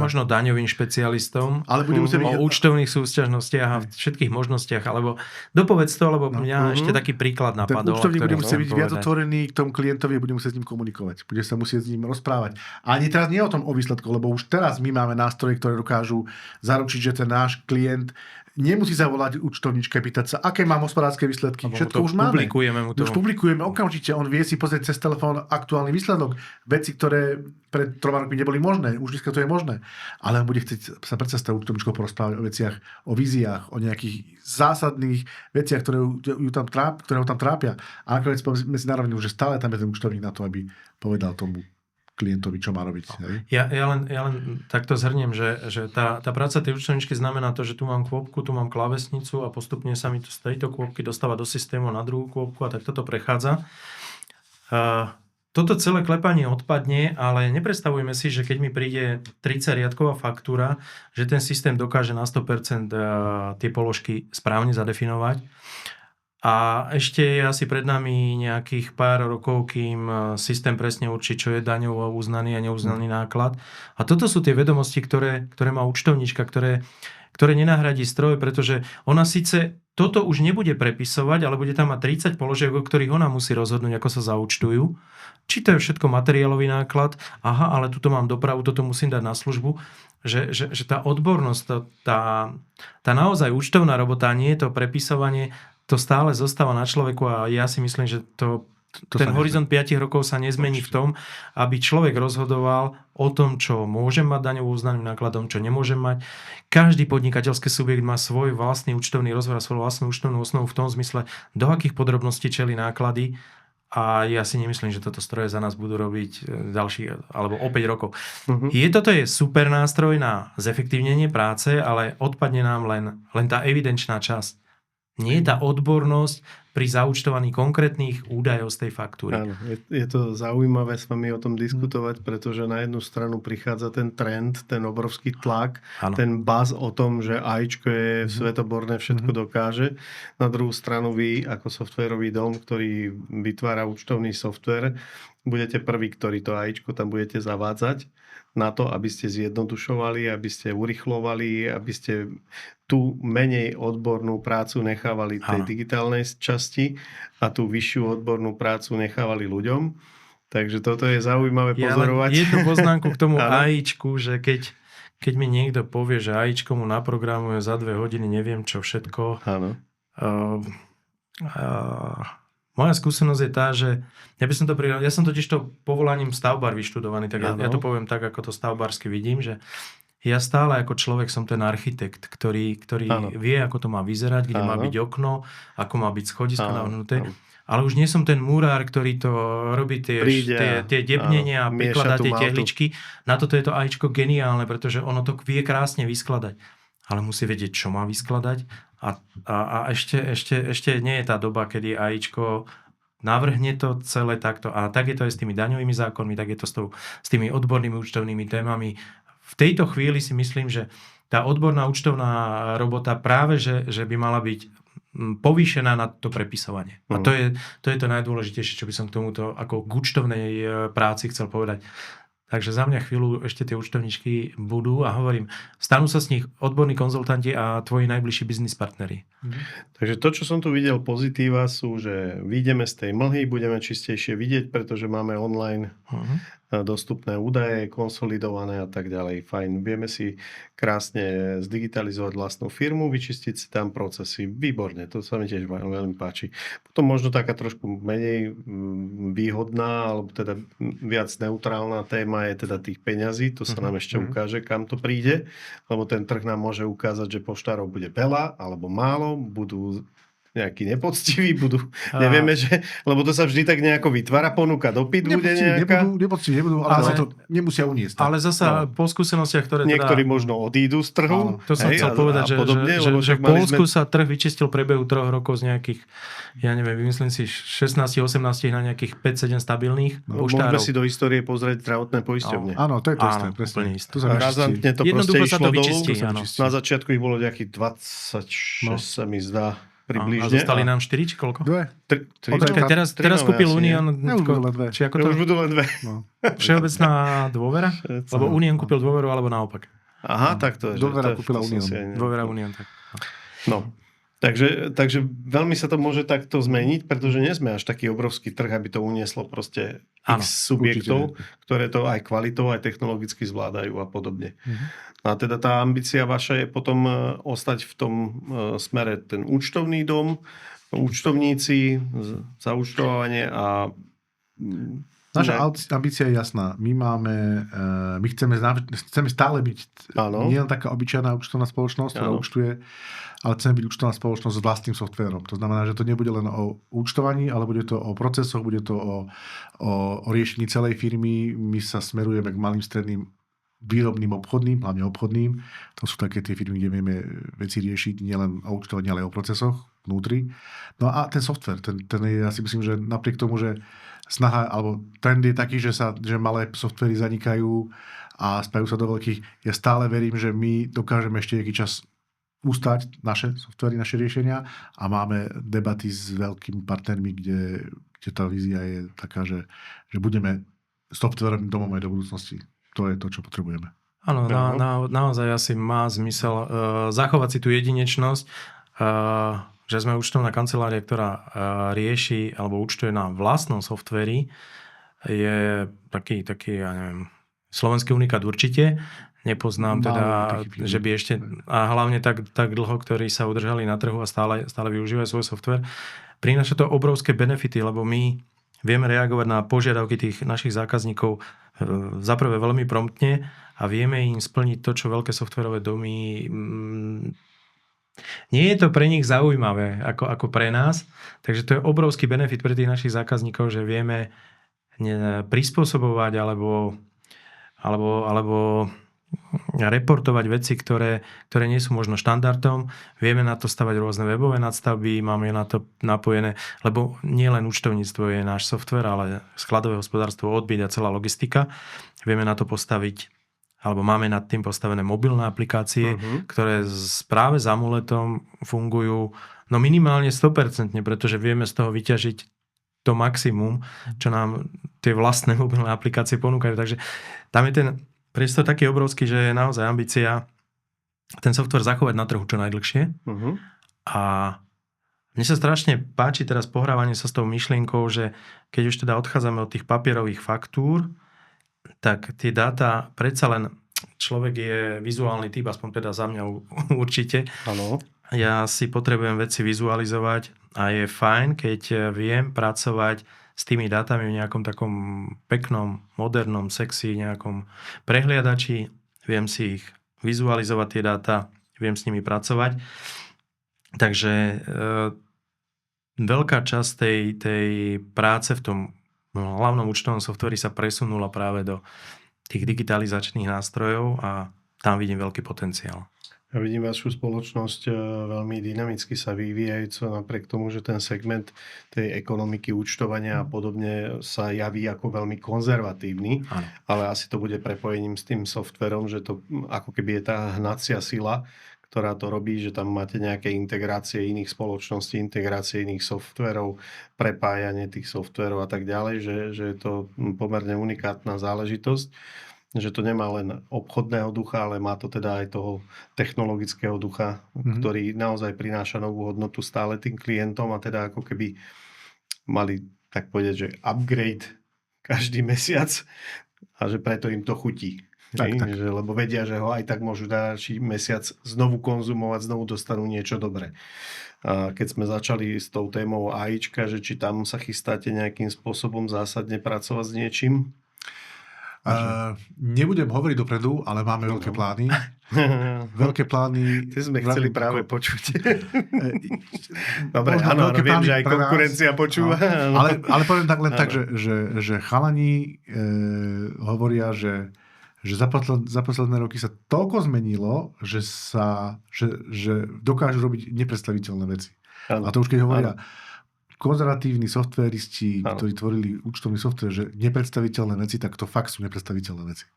Možno daňovým špecialistom, ale bude musieť byť... o účtovných súťažnostiach a všetkých možnostiach, alebo dopovedz to, lebo mňa ešte taký príklad napadol. Ten účtovník bude musieť byť viac otvorený k tomu klientovi a bude musieť s ním komunikovať. Bude sa musieť s ním rozprávať. A ani teraz nie o tom o výsledku, lebo už teraz my máme nástroje, ktoré dokážu zaručiť, že ten náš klient nemusí zavolať účtovníčke, pýtať sa, aké mám hospodárske výsledky. Všetko už máme. Už publikujeme okamžite. On vie si pozrieť cez telefón aktuálny výsledok. Veci, ktoré pred 3 rokmi neboli možné. Už dneska to je možné. Ale on bude chcieť sa predsa s tou účtovníčkou porozprávať o veciach, o víziách, o nejakých zásadných veciach, ktoré ho tam trápia. A nakoniec sme si narovnili, že stále tam je ten účtovník na to, aby povedal tomu klientovi, čo má robiť. Hej? Ja len takto zhrniem, že tá práca tej účtovníčky znamená to, že tu mám kôpku, tu mám klávesnicu a postupne sa mi to z tejto kôpky dostáva do systému na druhú kôpku a tak toto prechádza. Toto celé klepanie odpadne, ale nepredstavujme si, že keď mi príde 30 riadková faktúra, že ten systém dokáže na 100% tie položky správne zadefinovať. A ešte je asi pred nami nejakých pár rokov, kým systém presne určí, čo je daňovo uznaný a neuznaný náklad. A toto sú tie vedomosti, ktoré má účtovníčka, ktoré nenahradí stroj, pretože ona síce toto už nebude prepisovať, ale bude tam mať 30 položiek, o ktorých ona musí rozhodnúť, ako sa zaúčtujú. Či to je všetko materiálový náklad, aha, ale tuto mám dopravu, toto musím dať na službu. Že tá odbornosť, tá naozaj účtovná robota, nie je to prepisovanie, to stále zostáva na človeku a ja si myslím, že ten horizont 5 rokov sa nezmení v tom, aby človek rozhodoval o tom, čo môžem mať daňovú uznaným nákladom, čo nemôžem mať. Každý podnikateľský subjekt má svoj vlastný účtovný rozvoj a svoju vlastnú účtovnú osnovu v tom zmysle, do akých podrobností čelí náklady. A ja si nemyslím, že toto stroje za nás budú robiť ďalší, alebo o 5 rokov. Toto je super nástroj na zefektívnenie práce, ale odpadne nám len tá evidenčná časť. Nie je tá odbornosť pri zaúčtovaní konkrétnych údajov z tej faktúry. Áno, je to zaujímavé s vami o tom diskutovať, pretože na jednu stranu prichádza ten trend, ten obrovský tlak, ten buzz o tom, že AIčko je svetoborné, všetko dokáže. Na druhú stranu vy, ako softvérový dom, ktorý vytvára účtovný softvér, budete prvý, ktorý to AIčko tam budete zavádzať na to, aby ste zjednodušovali, aby ste urychlovali, aby ste tú menej odbornú prácu nechávali tej digitálnej časti a tú vyššiu odbornú prácu nechávali ľuďom. Takže toto je zaujímavé pozorovať. Jednu poznámku k tomu AIčku, že keď mi niekto povie, že AIčko mu naprogramuje za 2 hodiny, neviem čo všetko. Áno. Moja skúsenosť je tá, že ja som totiž to povolaním stavbár vyštudovaný, tak ja to poviem tak, ako to stavbársky vidím, že ja stále ako človek som ten architekt, ktorý vie, ako to má vyzerať, kde má byť okno, ako má byť schodisko navnuté. Ale už nie som ten murár, ktorý to robí tie debnenia a prikladá tie tehličky. Na toto je to AIčko geniálne, pretože ono to vie krásne vyskladať. Ale musí vedieť, čo má vyskladať. A ešte nie je tá doba, kedy AIčko navrhne to celé takto. A tak je to aj s tými daňovými zákonmi, tak je to s tými odbornými účtovnými témami. V tejto chvíli si myslím, že tá odborná účtovná robota práve, že by mala byť povýšená na to prepisovanie. A to je to najdôležitejšie, čo by som k tomuto ako k účtovnej práci chcel povedať. Takže za mňa chvíľu ešte tie účtovníčky budú a hovorím, stanú sa z nich odborní konzultanti a tvoji najbližší biznis partneri. Takže to, čo som tu videl pozitíva sú, že vyjdeme z tej mlhy, budeme čistejšie vidieť, pretože máme online dostupné údaje, konsolidované a tak ďalej. Fajn. Vieme si krásne zdigitalizovať vlastnú firmu, vyčistiť si tam procesy. Výborne, to sa mi tiež veľmi páči. Potom možno taká trošku menej výhodná, alebo teda viac neutrálna téma je teda tých peňazí. To sa nám ešte ukáže, kam to príde, lebo ten trh nám môže ukázať, že poštárov bude veľa alebo málo, budú nejakí nepoctiví, nevieme, že, lebo to sa vždy tak nejako vytvára, ponuka, dopyt bude nejaká. Nepoctiví nebudú, ale to nemusia uniesť. Ale zasa po skúsenostiach, ktoré niektorí možno odídu z trhu. To som chcel povedať, že v Poľsku sa trh vyčistil v priebehu 3 rokov z nejakých, ja neviem, vymyslím si 16-18 na nejakých 5-7 stabilných poštárov. Môžeme si do histórie pozrať zdravotné poisťovne. Áno, to je to isté. Presne. Razantne to proste išlo dolu. Na začiatku ich bolo nejakých 26, sa mi zdá. Približne. A zostali nám 4 či koľko? 2. Teraz kúpil Unión. Už budú len 2. No. Všeobecná dôvera? Lebo Unión kúpil dôveru, alebo naopak? Aha, tak to je. Dôvera kúpila Unión. Dôvera Unión, tak. No. Takže veľmi sa to môže takto zmeniť, pretože nie sme až taký obrovský trh, aby to unieslo proste x subjektov, ktoré to aj kvalitou, aj technologicky zvládajú a podobne. A teda tá ambícia vaša je potom ostať v tom smere ten účtovný dom, účtovníci, zaúčtovanie a... Naša ambícia je jasná. My chceme stále byť nielen taká obyčajná účtovná spoločnosť, ktorá účtuje, ale chceme byť účtovná spoločnosť s vlastným softvérom. To znamená, že to nebude len o účtovaní, ale bude to o procesoch, bude to o riešení celej firmy. My sa smerujeme k malým, stredným výrobným, obchodným, hlavne obchodným. To sú také tie firmy, kde vieme veci riešiť nielen o účtovaní, ale aj o procesoch vnútri. No a ten softvér, ten je, ja si myslím, že napriek tomu, že snaha, alebo trend je taký, že malé softvery zanikajú a spajú sa do veľkých. Ja stále verím, že my dokážeme ešte nejaký čas ustať naše softvery, naše riešenia a máme debaty s veľkými partnermi, kde tá vízia je taká, že budeme softverovým domom aj do budúcnosti. To je to, čo potrebujeme. Áno, naozaj asi má zmysel zachovať si tú jedinečnosť, že sme účtovná kancelária, ktorá rieši alebo účtuje na vlastnom softveri, je taký, ja neviem, slovenský unikát určite. Nepoznám že by ešte, a hlavne tak dlho, ktorí sa udržali na trhu a stále využívajú svoj softver. Prináša to obrovské benefity, lebo my vieme reagovať na požiadavky tých našich zákazníkov za prvé veľmi promptne a vieme im splniť to, čo veľké softverové domy... Nie je to pre nich zaujímavé ako pre nás, takže to je obrovský benefit pre tých našich zákazníkov, že vieme prispôsobovať alebo reportovať veci, ktoré nie sú možno štandardom. Vieme na to stavať rôzne webové nadstavby, máme na to napojené, lebo nie len účtovníctvo je náš software, ale skladové hospodárstvo, odbyt a celá logistika. Vieme na to postaviť, alebo máme nad tým postavené mobilné aplikácie, ktoré práve s amuletom fungujú minimálne 100%, pretože vieme z toho vyťažiť to maximum, čo nám tie vlastné mobilné aplikácie ponúkajú. Takže tam je ten priestor taký obrovský, že je naozaj ambícia ten software zachovať na trhu čo najdlhšie. A mne sa strašne páči teraz pohrávanie sa s tou myšlienkou, že keď už teda odchádzame od tých papierových faktúr, tak tie dáta, predsa len človek je vizuálny typ, aspoň teda za mňa určite. Áno. Ja si potrebujem veci vizualizovať a je fajn, keď viem pracovať s tými dátami v nejakom takom peknom, modernom, sexy, nejakom prehliadači. Viem si ich vizualizovať, tie dáta, viem s nimi pracovať. Takže veľká časť tej práce v tom hlavnom účtovnom softveri sa presunula práve do tých digitalizačných nástrojov a tam vidím veľký potenciál. Ja vidím vašu spoločnosť veľmi dynamicky sa vyvíjajúco napriek tomu, že ten segment tej ekonomiky, účtovania a podobne sa javí ako veľmi konzervatívny, ale asi to bude prepojením s tým softverom, že to ako keby je tá hnacia sila, ktorá to robí, že tam máte nejaké integrácie iných spoločností, integrácie iných softverov, prepájanie tých softverov a tak ďalej, že je to pomerne unikátna záležitosť, že to nemá len obchodného ducha, ale má to teda aj toho technologického ducha, ktorý naozaj prináša novú hodnotu stále tým klientom a teda ako keby mali, tak povedať, že upgrade každý mesiac a že preto im to chutí. Tak. Že, lebo vedia, že ho aj tak môžu ďalší mesiac znovu konzumovať, znovu dostanú niečo dobré. A keď sme začali s tou témou AIčka, že či tam sa chystáte nejakým spôsobom zásadne pracovať s niečím? Nebudem hovoriť dopredu, ale máme veľké plány. Veľké plány. Ty sme chceli práve počuť. Dobre, Možno áno, veľké viem, plány že aj pre nás. konkurencia počúva. No, ale poviem tak len Áno. tak, že chalani hovoria, že za posledné roky sa toľko zmenilo, že dokážu robiť nepredstaviteľné veci. Áno. A to už keď hovoria konzervatívni softveristi, Áno. ktorí tvorili účtovný software, že nepredstaviteľné veci, tak to fakt sú nepredstaviteľné veci.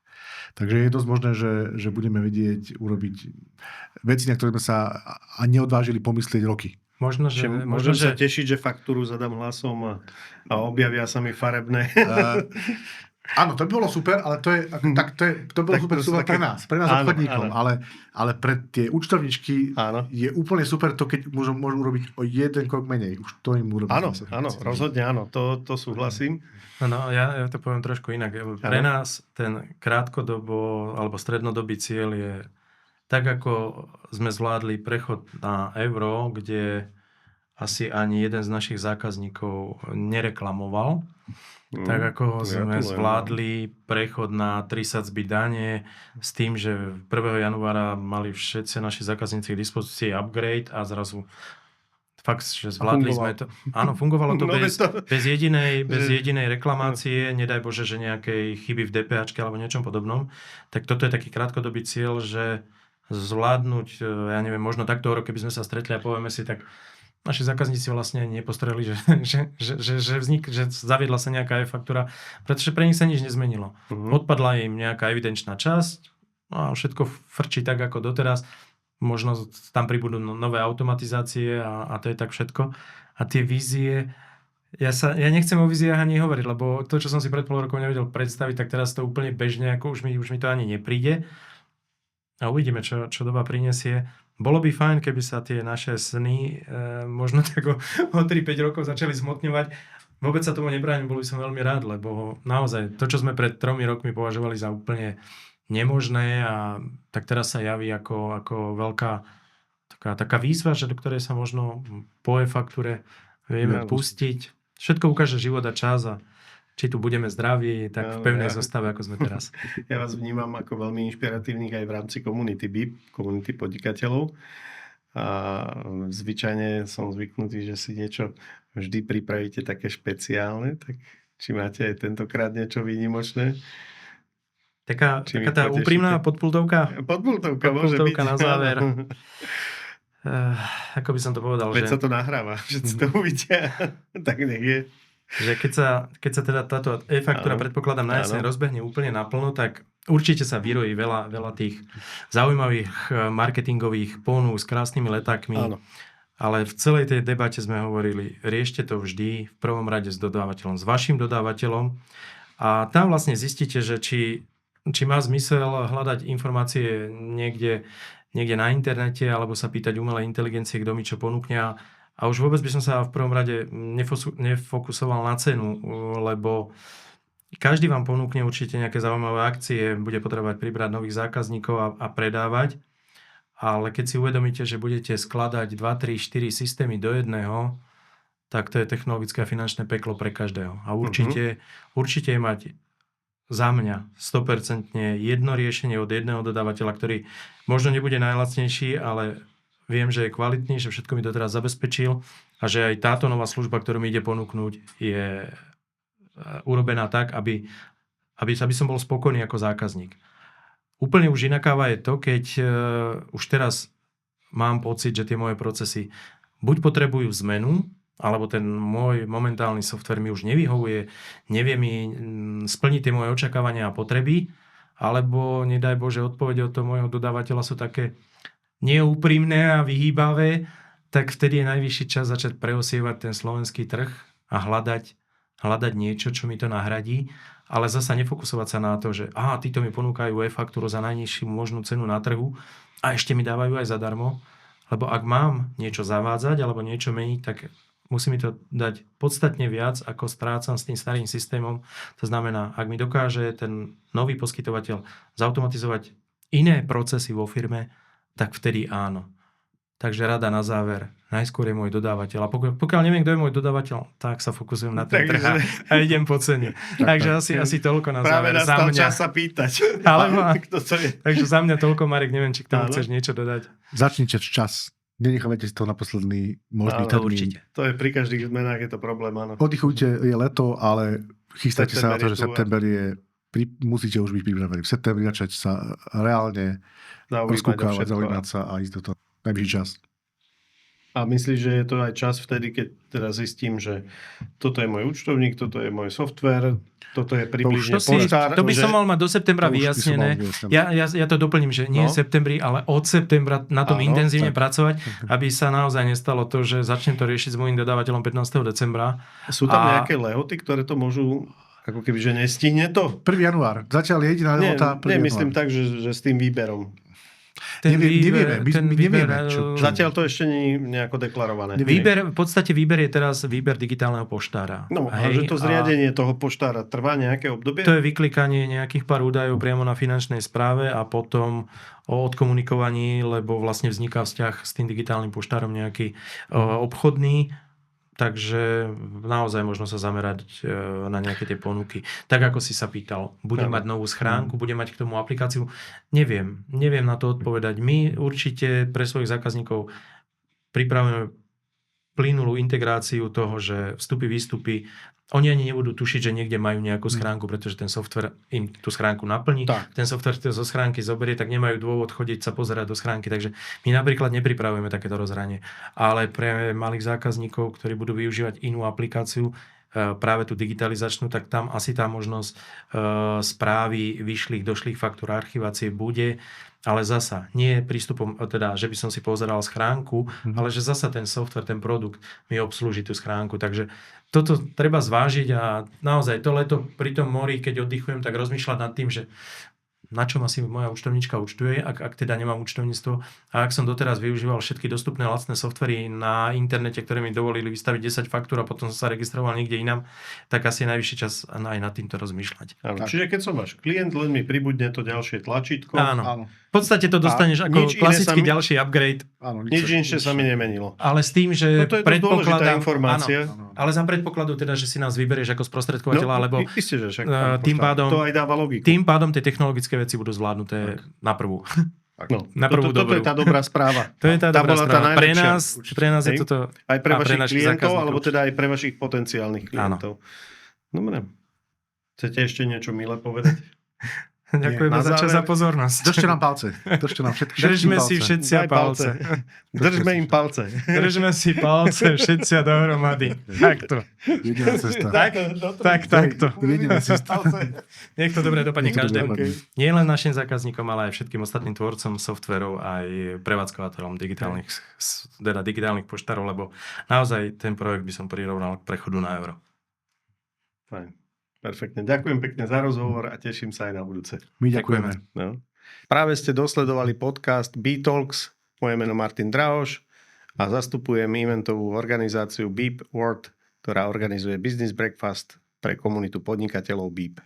Takže je dosť možné, že budeme vedieť urobiť veci, na ktoré sme sa ani neodvážili pomyslieť roky. Možno, že... Môžem sa tešiť, že faktúru zadám hlasom a objavia sa mi farebné. Áno, to by bolo super, ale to bolo Tak super, to sú super pre také- nás Áno, obchodníkom, áno. ale pre tie účtovničky Áno. je úplne super to, keď môžu urobiť o jeden krok menej. Už to im urobí. Áno, zase. áno, rozhodne áno, to súhlasím. No, ja to poviem trošku inak. Pre nás ten krátkodobo alebo strednodobý cieľ je tak, ako sme zvládli prechod na euro, kde asi ani jeden z našich zákazníkov nereklamoval. Tak ako sme gratulujem. zvládli prechod na 3 sadzby dane s tým, že 1. januára mali všetci naši zákazníci k dispozícii upgrade a zrazu fakt, že zvládli sme to. Áno, fungovalo to No, bez jedinej reklamácie, nedaj Bože, že nejakej chyby v DPAčke alebo niečom podobnom. Tak toto je taký krátkodobý cieľ, že zvládnuť, ja neviem, možno takto rok, keby sme sa stretli a povieme si, tak naši zákazníci vlastne nepostreli, že zaviedla sa nejaká e-faktúra, pretože pre nich sa nič nezmenilo. Odpadla im nejaká evidenčná časť a všetko frčí tak ako doteraz. Možno tam pribudú nové automatizácie a to je tak všetko. A tie vízie, ja nechcem o víziách ani hovoriť, lebo to, čo som si pred pol rokom nevedel predstaviť, tak teraz to úplne bežne, ako už mi to ani nepríde. A uvidíme, čo doba prinesie. Bolo by fajn, keby sa tie naše sny možno tak o 3-5 rokov začali zmotňovať. Vôbec sa tomu nebránim, bol by som veľmi rád, lebo naozaj to, čo sme pred 3 rokmi považovali za úplne nemožné a tak teraz sa javí ako veľká taká výzva, že do ktorej sa možno po e-faktúre vieme pustiť. Všetko ukáže život a čas a či tu budeme zdraví, tak v pevnej zostave, ako sme teraz. Ja vás vnímam ako veľmi inšpiratívnych aj v rámci komunity BIP, komunity podnikateľov. A zvyčajne som zvyknutý, že si niečo vždy pripravíte také špeciálne, tak či máte aj tentokrát niečo výnimočné? Taká tá úprimná podpultovka? Podpultovka môže byť. Na záver. Ako by som to povedal, Veď že... sa to nahráva, všetci to uvidia. Tak nech je. Že keď sa teda táto e-faktúra, predpokladám, na jeseň rozbehne úplne naplno, tak určite sa vyrojí veľa tých zaujímavých marketingových ponúk s krásnymi letákmi. Áno. Ale v celej tej debate sme hovorili, riešte to vždy v prvom rade s dodávateľom, s vašim dodávateľom. A tam vlastne zistíte, že či má zmysel hľadať informácie niekde na internete alebo sa pýtať umelej inteligencie, kto mi čo ponúkne. A už vôbec by som sa v prvom rade nefokusoval na cenu, lebo každý vám ponúkne určite nejaké zaujímavé akcie, bude potrebovať pribrať nových zákazníkov a predávať. Ale keď si uvedomíte, že budete skladať 2, 3, 4 systémy do jedného, tak to je technologické a finančné peklo pre každého. A určite je mať za mňa 100% jedno riešenie od jedného dodávateľa, ktorý možno nebude najlacnejší, ale viem, že je kvalitný, že všetko mi to teraz zabezpečil a že aj táto nová služba, ktorú mi ide ponúknuť, je urobená tak, aby som bol spokojný ako zákazník. Úplne už inakáva je to, keď už teraz mám pocit, že tie moje procesy buď potrebujú zmenu, alebo ten môj momentálny software mi už nevyhovuje, nevie mi splniť tie moje očakávania a potreby, alebo nedaj Bože, odpovede od toho môjho dodávateľa sú také neúprimné a vyhýbavé, tak vtedy je najvyšší čas začať preosievať ten slovenský trh a hľadať niečo, čo mi to nahradí, ale zasa nefokusovať sa na to, že títo mi ponúkajú e-faktúru za najnižšiu možnú cenu na trhu a ešte mi dávajú aj zadarmo, lebo ak mám niečo zavádzať alebo niečo meniť, tak musí mi to dať podstatne viac, ako strácam s tým starým systémom. To znamená, ak mi dokáže ten nový poskytovateľ zautomatizovať iné procesy vo firme, tak vtedy áno. Takže rada na záver. Najskôr je môj dodávateľ. A pokiaľ neviem, kto je môj dodávateľ, tak sa fokusujem na ten trh a idem po cene. Takže asi toľko na záver. Práve nastal čas sa pýtať. Kto to je? Takže za mňa toľko, Marek, neviem, či k tomu chceš niečo dodať. Začnite včas. Nenechávajte si to na posledný možný termín. Určite. To je pri každých zmenách je to problém, áno. Oddychujte, je leto, ale chystajte sa na to, že september je... Musíte už byť pripravení. V septembri začať sa reálne rozkúkávať, zaujímať sa a ísť do toho. Najvyšší čas. A myslíš, že je to aj čas vtedy, keď teraz zistím, že toto je môj účtovník, toto je môj software, toto je približne poštár. To by som mal mať do septembra vyjasnené. Ja to doplním, že nie v septembri, ale od septembra na tom intenzívne pracovať, aby sa naozaj nestalo to, že začnem to riešiť s môjim dodávateľom 15. decembra. Sú tam nejaké lehoty, ktoré to môžu... Ako keby, že nestihne to? 1. január. Zatiaľ je jediná lehota 1. január. Myslím tak, že s tým výberom. Nevieme. Zatiaľ to ešte nie je nejako deklarované. V podstate výber je teraz výber digitálneho poštára. No, a že to zriadenie toho poštára trvá nejaké obdobie? To je vyklikanie nejakých pár údajov priamo na finančnej správe a potom o odkomunikovaní, lebo vlastne vzniká vzťah s tým digitálnym poštárom nejaký obchodný. Takže naozaj možno sa zamerať na nejaké tie ponuky. Tak ako si sa pýtal, budem mať novú schránku, budem mať k tomu aplikáciu? Neviem na to odpovedať. My určite pre svojich zákazníkov pripravujeme plynulú integráciu toho, že vstupy, výstupy, oni ani nebudú tušiť, že niekde majú nejakú schránku, pretože ten software im tú schránku naplní. Tak. Ten software zo schránky zoberie, tak nemajú dôvod chodiť sa pozerať do schránky. Takže my napríklad nepripravujeme takéto rozhranie. Ale pre malých zákazníkov, ktorí budú využívať inú aplikáciu, práve tú digitalizačnú, tak tam asi tá možnosť správy vyšlých, došlých faktúr, archivácie bude. Ale zasa, nie prístupom, teda, že by som si pozeral schránku, ale že zasa ten software, ten produkt mi obslúži tú schránku. Takže toto treba zvážiť a naozaj to leto pri tom mori, keď oddychujem, tak rozmýšľať nad tým, že na čom asi moja účtovnička účtuje, ak teda nemám účtovníctvo. A ak som doteraz využíval všetky dostupné lacné softvery na internete, ktoré mi dovolili vystaviť 10 faktúr a potom som sa registroval niekde inám, tak asi je najvyšší čas aj nad týmto rozmýšľať. Čiže keď som váš klient, len mi pribudne to ďalšie tlačítko. Áno. V podstate to dostaneš ako klasický ďalší upgrade. Áno, nič inšie sa mi nemenilo. Ale s tým, že to je predpokladám informácia. Áno, ale za predpokladu teda, že si nás vyberieš ako sprostredkovateľa, lebo isté, že však tým pádom to aj dáva logiku. Tým pádom tie technologické veci budú zvládnuté na prvú. Na prvú toto je tá dobrá správa. To je tá dobrá správa. Pre nás je toto... Aj pre vašich klientov, alebo teda aj pre vašich potenciálnych klientov. Dobre. Chcete ešte niečo milé povedať? Ďakujeme za pozornosť. Držte nám palce. Držme si všetci palce. Držme im palce. Držme si palce všetci dohromady. Takto. Jediná cesta. Takto. Jediná cesta. Nech to dobre dopadne každému. Nie len našim zákazníkom, ale aj všetkým ostatným tvorcom softverov, aj prevádzkovateľom digitálnych poštárov, lebo naozaj ten projekt by som prirovnal k prechodu na euro. Fajn. Perfektne. Ďakujem pekne za rozhovor a teším sa aj na budúce. My ďakujeme. No. Práve ste dosledovali podcast B-Talks. Moje meno Martin Drahoš a zastupujem eventovú organizáciu Beep World, ktorá organizuje Business Breakfast pre komunitu podnikateľov Beep.